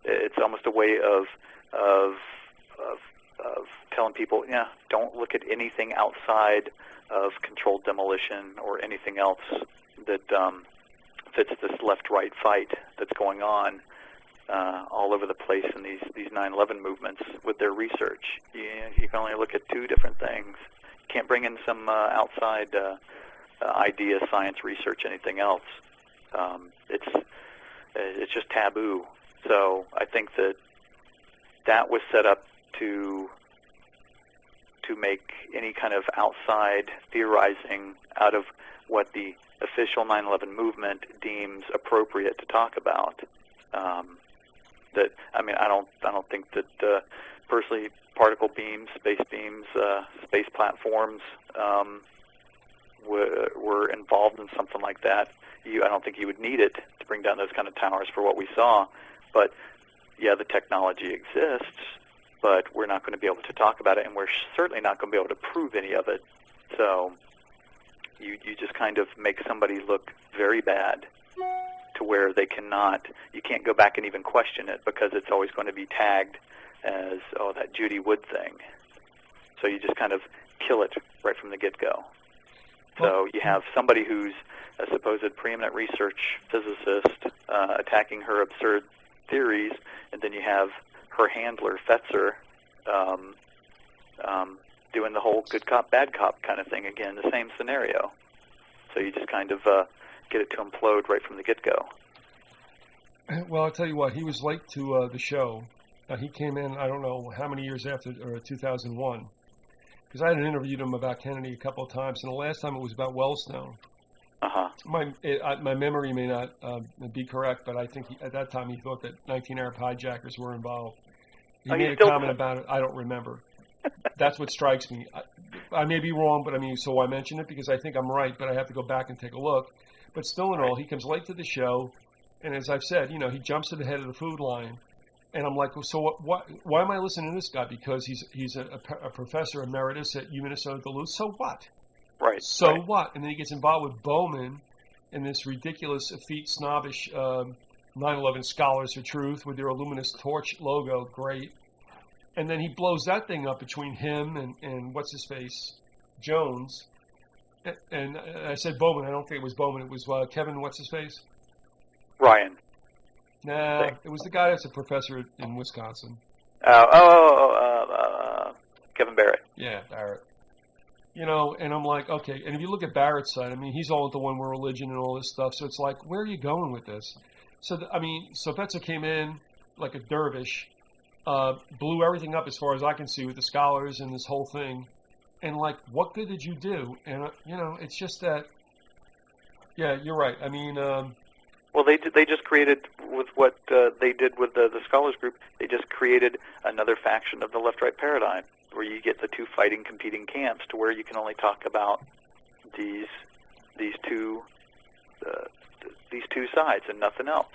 it's almost a way of telling people, don't look at anything outside of controlled demolition or anything else that fits this left-right fight that's going on all over the place in these 9/11 movements with their research. You can only look at two different things. You can't bring in some outside idea, science research, anything else. It's just taboo. So I think that was set up to make any kind of outside theorizing out of what the official 9/11 movement deems appropriate to talk about. I don't think that personally particle beams, space platforms were involved in something like that. I don't think you would need it to bring down those kind of towers for what we saw. But yeah, the technology exists, but we're not going to be able to talk about it, and we're certainly not going to be able to prove any of it. So you just kind of make somebody look very bad to where you can't go back and even question it because it's always going to be tagged as, oh, that Judy Wood thing. So you just kind of kill it right from the get-go. So you have somebody who's a supposed preeminent research physicist attacking her absurd theories, and then you have her handler, Fetzer, doing the whole good cop, bad cop kind of thing again, the same scenario. So you just kind of get it to implode right from the get-go. Well, I'll tell you what, he was late to the show. He came in, I don't know how many years after, 2001, because I had interviewed him about Kennedy a couple of times, and the last time it was about Wellstone. Uh-huh. My memory may not be correct, but I think at that time he thought that 19 Arab hijackers were involved. He made a comment about it. I don't remember. That's what strikes me. I may be wrong, but so I mention it because I think I'm right, but I have to go back and take a look. But still in all, he comes late to the show, and as I've said, he jumps to the head of the food line. And I'm like, well, so why am I listening to this guy? Because he's a professor emeritus at Minnesota Duluth. So what? Right. So right. what? And then he gets involved with Bowman and this ridiculous, effete, snobbish 9/11 Scholars for Truth with their Illuminous Torch logo. Great. And then he blows that thing up between him and what's his face, Jones. And I said Bowman. I don't think it was Bowman. It was Kevin. What's his face? Ryan. Nah, it was the guy that's a professor in Wisconsin. Kevin Barrett. Yeah, Barrett. And I'm like, okay. And if you look at Barrett's side, he's all into one world religion and all this stuff. So it's like, where are you going with this? So, so Fetzer came in like a dervish, blew everything up as far as I can see with the scholars and this whole thing. And like, what good did you do? And, it's just that, yeah, you're right. Well, they just created, with what they did with the Scholars Group, they just created another faction of the left-right paradigm, where you get the two fighting, competing camps, to where you can only talk about these two sides and nothing else.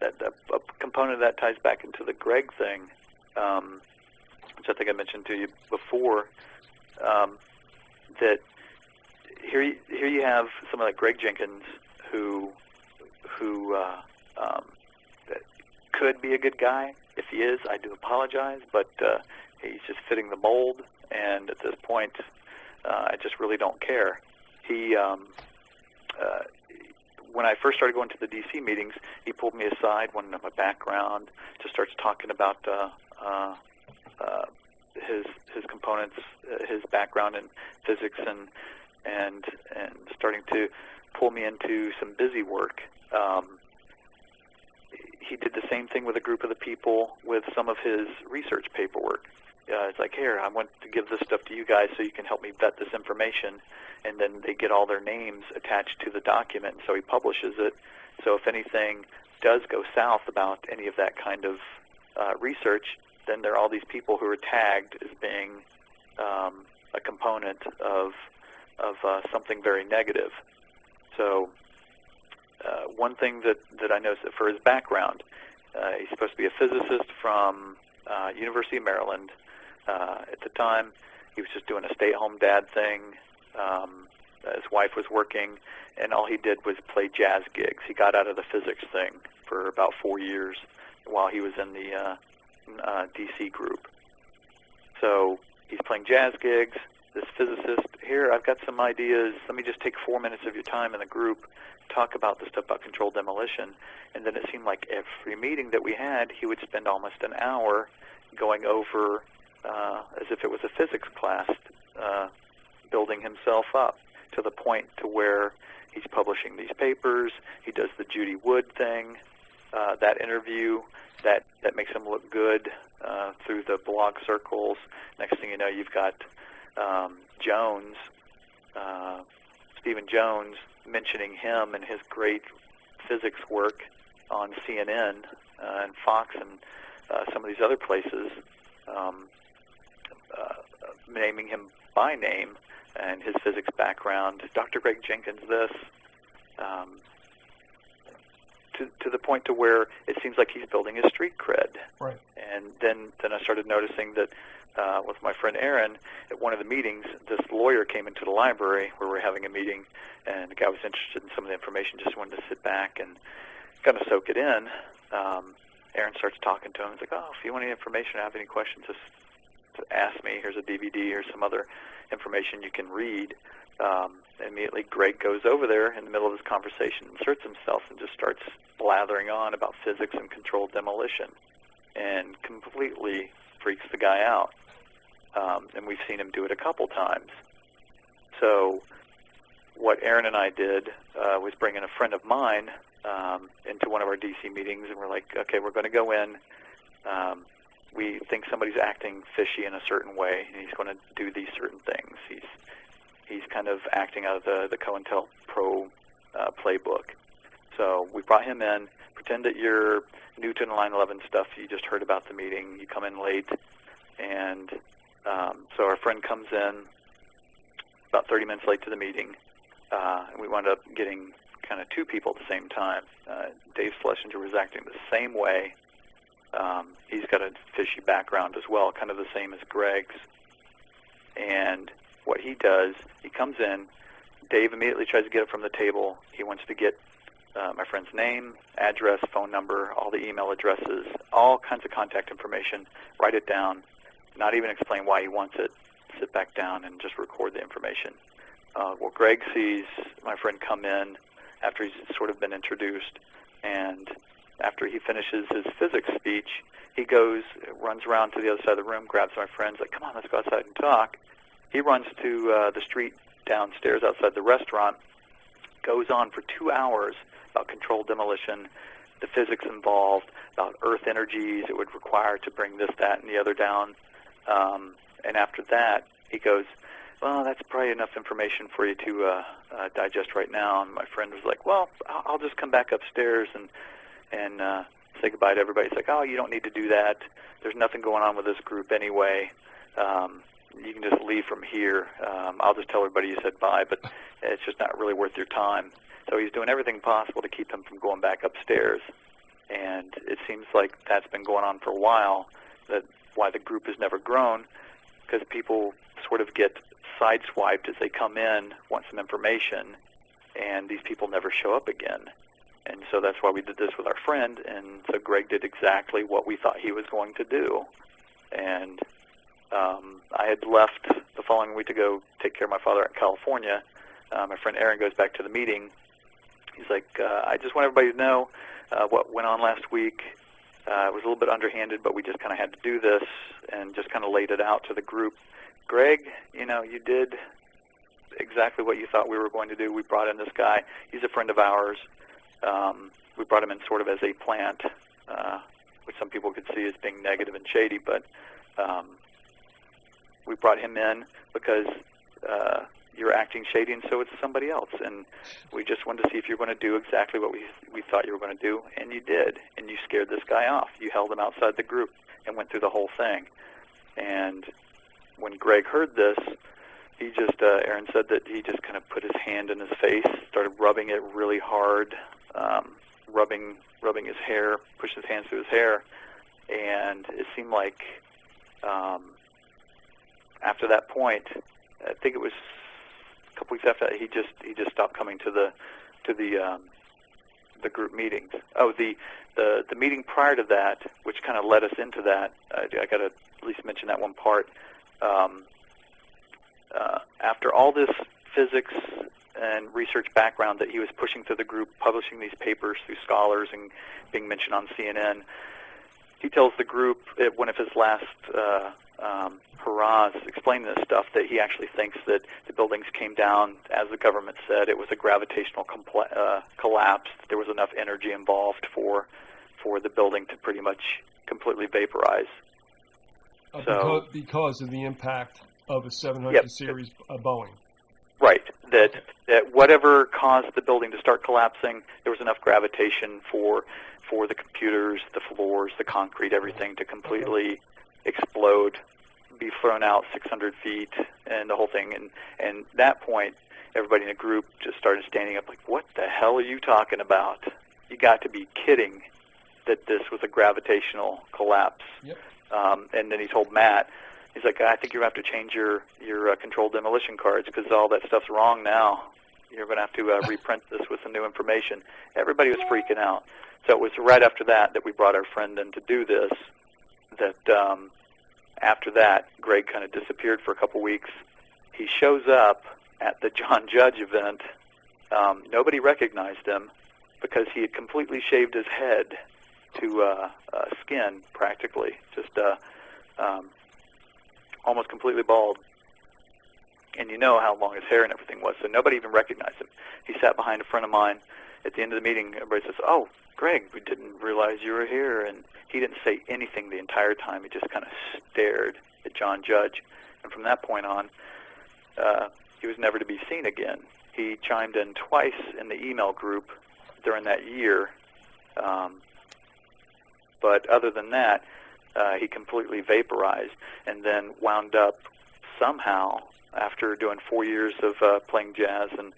That a component of that ties back into the Greg thing, which I think I mentioned to you before. That here you have someone like Greg Jenkins who could be a good guy. If he is, I do apologize, but he's just fitting the mold, and at this point, I just really don't care. He when I first started going to the D.C. meetings, he pulled me aside, wanted to know my background, just starts talking about his components, his background in physics, and starting to pull me into some busy work. He did the same thing with a group of the people with some of his research paperwork. It's like, here, I want to give this stuff to you guys so you can help me vet this information, and then they get all their names attached to the document, and so he publishes it. So if anything does go south about any of that kind of research, then there are all these people who are tagged as being a component of something very negative. So one thing that I noticed for his background, he's supposed to be a physicist from University of Maryland. At the time, he was just doing a stay-at-home dad thing. His wife was working, and all he did was play jazz gigs. He got out of the physics thing for about 4 years while he was in the DC group. So he's playing jazz gigs. This physicist, here, I've got some ideas. Let me just take 4 minutes of your time in the group, talk about the stuff about controlled demolition. And then it seemed like every meeting that we had, he would spend almost an hour going over, as if it was a physics class, building himself up to the point to where he's publishing these papers. He does the Judy Wood thing, that interview, that makes him look good through the blog circles. Next thing you know, you've got Jones, Stephen Jones, mentioning him and his great physics work on CNN and Fox and some of these other places, naming him by name and his physics background. Dr. Greg Jenkins this, to the point to where it seems like he's building his street cred. Right. And then I started noticing that with my friend Aaron, at one of the meetings, this lawyer came into the library where we were having a meeting, and the guy was interested in some of the information, just wanted to sit back and kind of soak it in. Aaron starts talking to him. He's like, oh, if you want any information or have any questions, just ask me. Here's a DVD. Here's some other information you can read. Immediately, Greg goes over there in the middle of this conversation, inserts himself, and just starts blathering on about physics and controlled demolition, and completely freaks the guy out. And we've seen him do it a couple times. So what Aaron and I did was bring in a friend of mine into one of our DC meetings, and we're like, okay, we're going to go in. We think somebody's acting fishy in a certain way, and he's going to do these certain things. He's kind of acting out of the COINTELPRO playbook. So we brought him in, pretend that you're new to the 9/11 stuff you just heard about the meeting. You come in late, and so our friend comes in about 30 minutes late to the meeting, and we wound up getting kind of two people at the same time. Dave Schlesinger was acting the same way. He's got a fishy background as well, kind of the same as Greg's. And what he does, he comes in, Dave immediately tries to get it from the table. He wants to get my friend's name, address, phone number, all the email addresses, all kinds of contact information, write it down, not even explain why he wants it, sit back down and just record the information. Well, Greg sees my friend come in after he's sort of been introduced, and after he finishes his physics speech, he goes, runs around to the other side of the room, grabs my friends, like, come on, let's go outside and talk. He runs to the street downstairs outside the restaurant, goes on for 2 hours about controlled demolition, the physics involved, about earth energies it would require to bring this, that, and the other down. And after that, he goes, well, that's probably enough information for you to digest right now. And my friend was like, well, I'll just come back upstairs and say goodbye to everybody. It's like, oh, you don't need to do that. There's nothing going on with this group anyway. You can just leave from here. I'll just tell everybody you said bye, but it's just not really worth your time. So he's doing everything possible to keep him from going back upstairs. And it seems like that's been going on for a while, that's why the group has never grown, because people sort of get sideswiped as they come in, want some information, and these people never show up again. And so that's why we did this with our friend, and so Greg did exactly what we thought he was going to do. And I had left the following week to go take care of my father in California. My friend Aaron goes back to the meeting, He's like, I just want everybody to know what went on last week. It was a little bit underhanded, but we just kind of had to do this, and just kind of laid it out to the group. Greg, you did exactly what you thought we were going to do. We brought in this guy. He's a friend of ours. We brought him in sort of as a plant, which some people could see as being negative and shady, but we brought him in because you're acting shady, and so it's somebody else. And we just wanted to see if you're going to do exactly what we thought you were going to do, and you did. And you scared this guy off. You held him outside the group and went through the whole thing. And when Greg heard this, he just, Aaron said that he just kind of put his hand in his face, started rubbing it really hard, rubbing his hair, pushed his hands through his hair, and it seemed like after that point, I think it was a couple weeks after that, he just stopped coming to the group meetings. Oh, the meeting prior to that, which kind of led us into that, I got to at least mention that one part. After all this physics and research background that he was pushing through the group, publishing these papers through scholars and being mentioned on CNN, he tells the group at one of his last hurrahs explaining this stuff that he actually thinks that the buildings came down, as the government said, it was a gravitational collapse. There was enough energy involved for the building to pretty much completely vaporize. Because of the impact of a 700 series Boeing. Right. That whatever caused the building to start collapsing, there was enough gravitation for the computers, the floors, the concrete, everything to completely explode, be thrown out 600 feet, and the whole thing. And that point, everybody in the group just started standing up like, what the hell are you talking about? You got to be kidding that this was a gravitational collapse. Yep. And then he told Matt, he's like, I think you're going to have to change your controlled demolition cards because all that stuff's wrong now. You're going to have to reprint this with some new information. Everybody was freaking out. So it was right after that we brought our friend in to do this, that after that, Greg kind of disappeared for a couple weeks. He shows up at the John Judge event. Nobody recognized him because he had completely shaved his head to skin, practically, just almost completely bald. And you know how long his hair and everything was, so nobody even recognized him. He sat behind a friend of mine. At the end of the meeting, everybody says, oh, Greg, we didn't realize you were here. And he didn't say anything the entire time. He just kind of stared at John Judge. And from that point on, he was never to be seen again. He chimed in twice in the email group during that year. But other than that, he completely vaporized and then wound up somehow, after doing 4 years of playing jazz and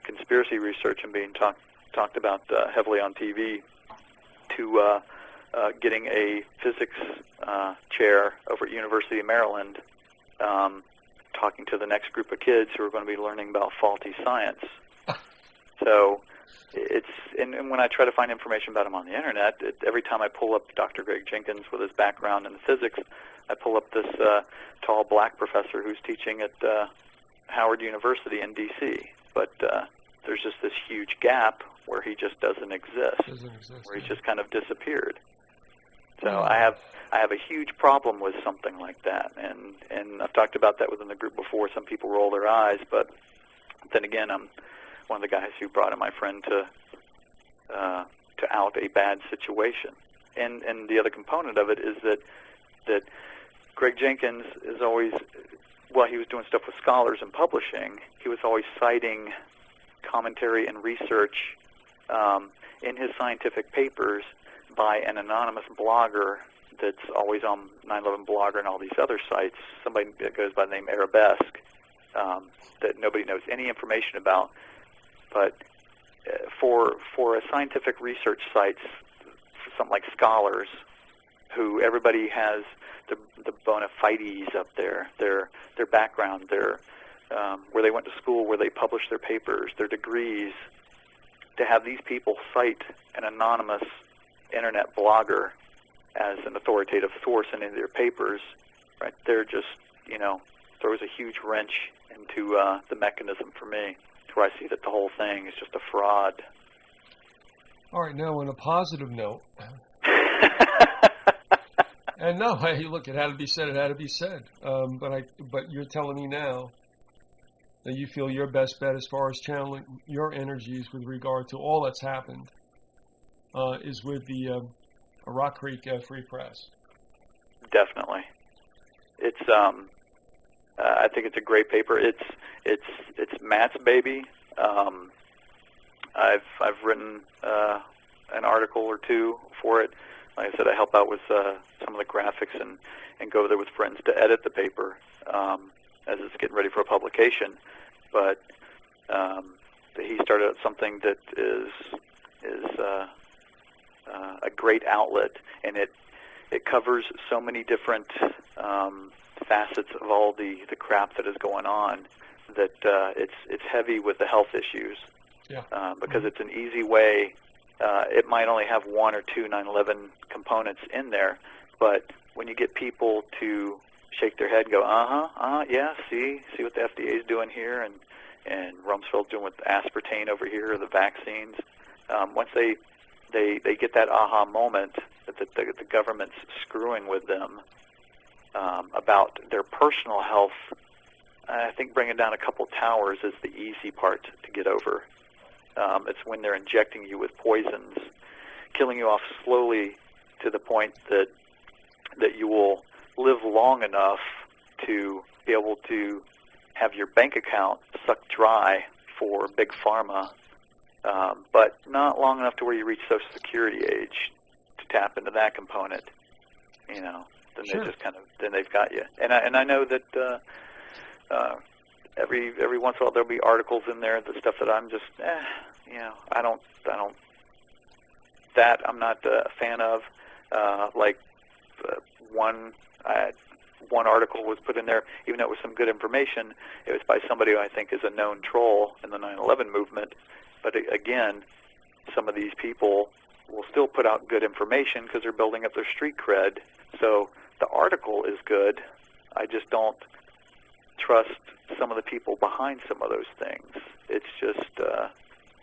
conspiracy research and being talked about heavily on TV, to getting a physics chair over at University of Maryland, talking to the next group of kids who are going to be learning about faulty science. So and when I try to find information about him on the internet, every time I pull up Dr. Greg Jenkins with his background in physics, I pull up this tall black professor who's teaching at Howard University in D.C. But there's just this huge gap where he just doesn't exist, where he's just kind of disappeared. So I have a huge problem with something like that, and I've talked about that within the group before. Some people roll their eyes, but then again, I'm one of the guys who brought in my friend to out a bad situation. And the other component of it is that Greg Jenkins is always, while he was doing stuff with scholars and publishing, he was always citing commentary and research in his scientific papers by an anonymous blogger that's always on 9/11 Blogger and all these other sites, somebody that goes by the name Arabesque, that nobody knows any information about. But for a scientific research sites, something like Scholars, who everybody has the bona fides up there, their background, their where they went to school, where they published their papers, their degrees, to have these people cite an anonymous internet blogger as an authoritative source in any of their papers, right? They're just, throws a huge wrench into the mechanism for me. That's where I see that the whole thing is just a fraud. All right, now on a positive note, and no, hey, look, it had to be said. It had to be said. But you're telling me now that you feel your best bet as far as channeling your energies with regard to all that's happened is with the Rock Creek Free Press. Definitely. It's I think it's a great paper. It's Matt's baby. I've written an article or two for it. Like I said, I help out with some of the graphics and go there with friends to edit the paper as it's getting ready for a publication. But he started out something that is a great outlet, and it covers so many different facets of all the crap that is going on that it's heavy with the health issues. Yeah. Because it's an easy way. It might only have one or two 9/11 components in there, but when you get people to shake their head and go, yeah, see what the FDA is doing here, and Rumsfeld's doing with aspartame over here, or the vaccines. Once they get that aha moment that the government's screwing with them about their personal health, I think bringing down a couple towers is the easy part to get over. It's when they're injecting you with poisons, killing you off slowly to the point that you will live long enough to be able to have your bank account sucked dry for big pharma, but not long enough to where you reach Social Security age to tap into that component. Then Sure. they just then they've got you. And I know that every once in a while there'll be articles in there, the stuff that I'm just I'm not a fan of. One article was put in there, even though it was some good information. It was by somebody who I think is a known troll in the 9/11 movement. But again, some of these people will still put out good information because they're building up their street cred. So the article is good. I just don't trust some of the people behind some of those things. It's just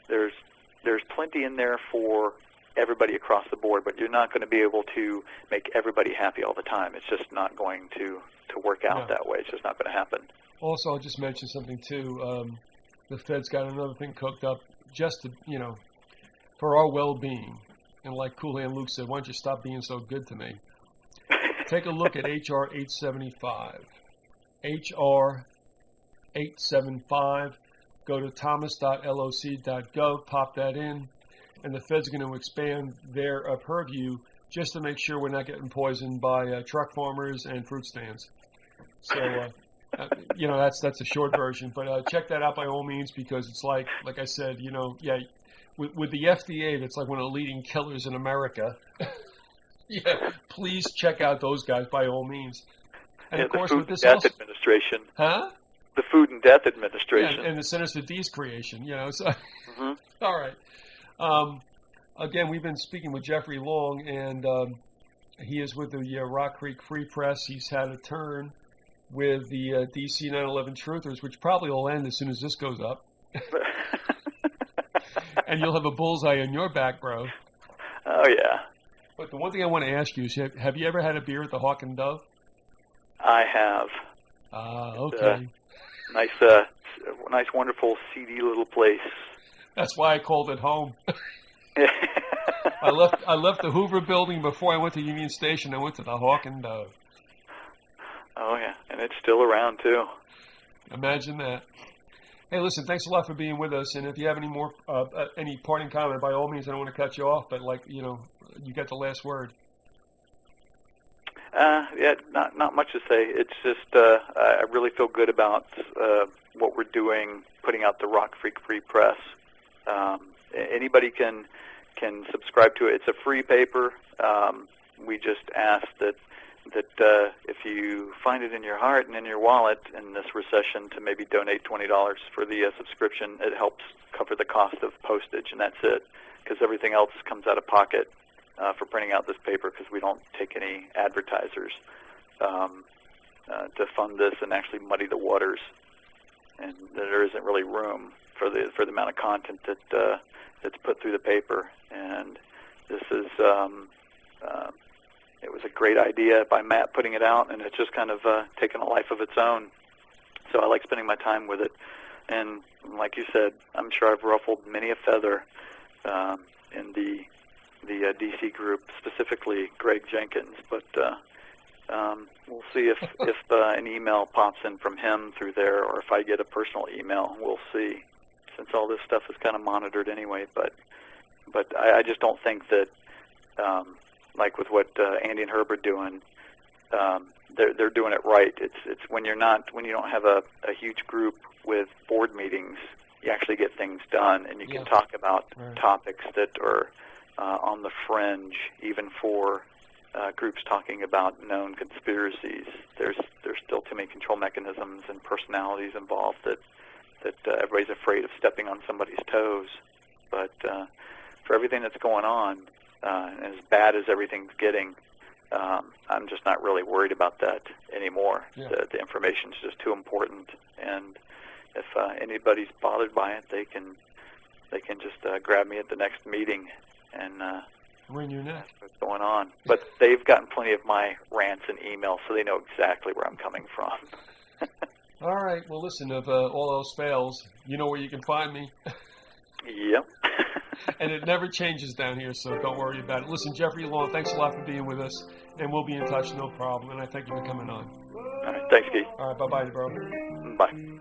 there's plenty in there for everybody across the board, but you're not going to be able to make everybody happy all the time. It's just not going to work out that way. It's just not going to happen. Also, I'll just mention something too. The Fed's got another thing cooked up just to, for our well-being. And like Cool Hand Luke said, why don't you stop being so good to me? Take a look at HR 875. HR 875. Go to thomas.loc.gov, pop that in, and the Fed's going to expand their purview just to make sure we're not getting poisoned by truck farmers and fruit stands. So, that's a short version. But check that out by all means, because it's like I said, with the FDA, that's like one of the leading killers in America. Yeah, please check out those guys by all means. And of course, with this Death Administration. Huh? The Food and Death Administration. Yeah, and the Centers for D's creation, So, Mm-hmm. All right. Again, we've been speaking with Jeffrey Long, and he is with the Rock Creek Free Press. He's had a turn with the DC 9/11 Truthers, which probably will end as soon as this goes up. And you'll have a bullseye on your back, bro. Oh, yeah. But the one thing I want to ask you is, have you ever had a beer at the Hawk and Dove? I have. Okay. Nice, wonderful, seedy little place. That's why I called it home. I left the Hoover Building before I went to Union Station. I went to the Hawk and Dove. Oh yeah, and it's still around too. Imagine that. Hey, listen, thanks a lot for being with us. And if you have any more, any parting comment, by all means, I don't want to cut you off, but you got the last word. Yeah, not much to say. It's just I really feel good about what we're doing, putting out the Rock Creek Free Press. Anybody can subscribe to it. It's a free paper. We just ask that if you find it in your heart and in your wallet in this recession, to maybe donate $20 for the subscription. It helps cover the cost of postage, and that's it, because everything else comes out of pocket for printing out this paper, because we don't take any advertisers to fund this and actually muddy the waters, and there isn't really room for the amount of content that's put through the paper. And this is it was a great idea by Matt putting it out, and it's just kind of taken a life of its own. So I like spending my time with it. And like you said, I'm sure I've ruffled many a feather in the DC group, specifically Greg Jenkins. But we'll see if an email pops in from him through there, or if I get a personal email. We'll see, since all this stuff is kind of monitored anyway. But I just don't think that, like with what Andy and Herb are doing, they're doing it right. It's when you don't have a huge group with board meetings, you actually get things done, and you can talk about topics that are on the fringe, even for groups talking about known conspiracies. There's still too many control mechanisms and personalities involved that everybody's afraid of stepping on somebody's toes. But for everything that's going on, as bad as everything's getting, I'm just not really worried about that anymore. Yeah. The information's just too important, and if anybody's bothered by it, they can just grab me at the next meeting and wring your neck. ask what's going on. But they've gotten plenty of my rants and emails, so they know exactly where I'm coming from. All right. Well, listen, if all else fails, you know where you can find me. Yep. And it never changes down here, so don't worry about it. Listen, Jeffrey Long, thanks a lot for being with us, and we'll be in touch, no problem. And I thank you for coming on. All right. Thanks, Keith. All right, bye-bye, bro. Bye.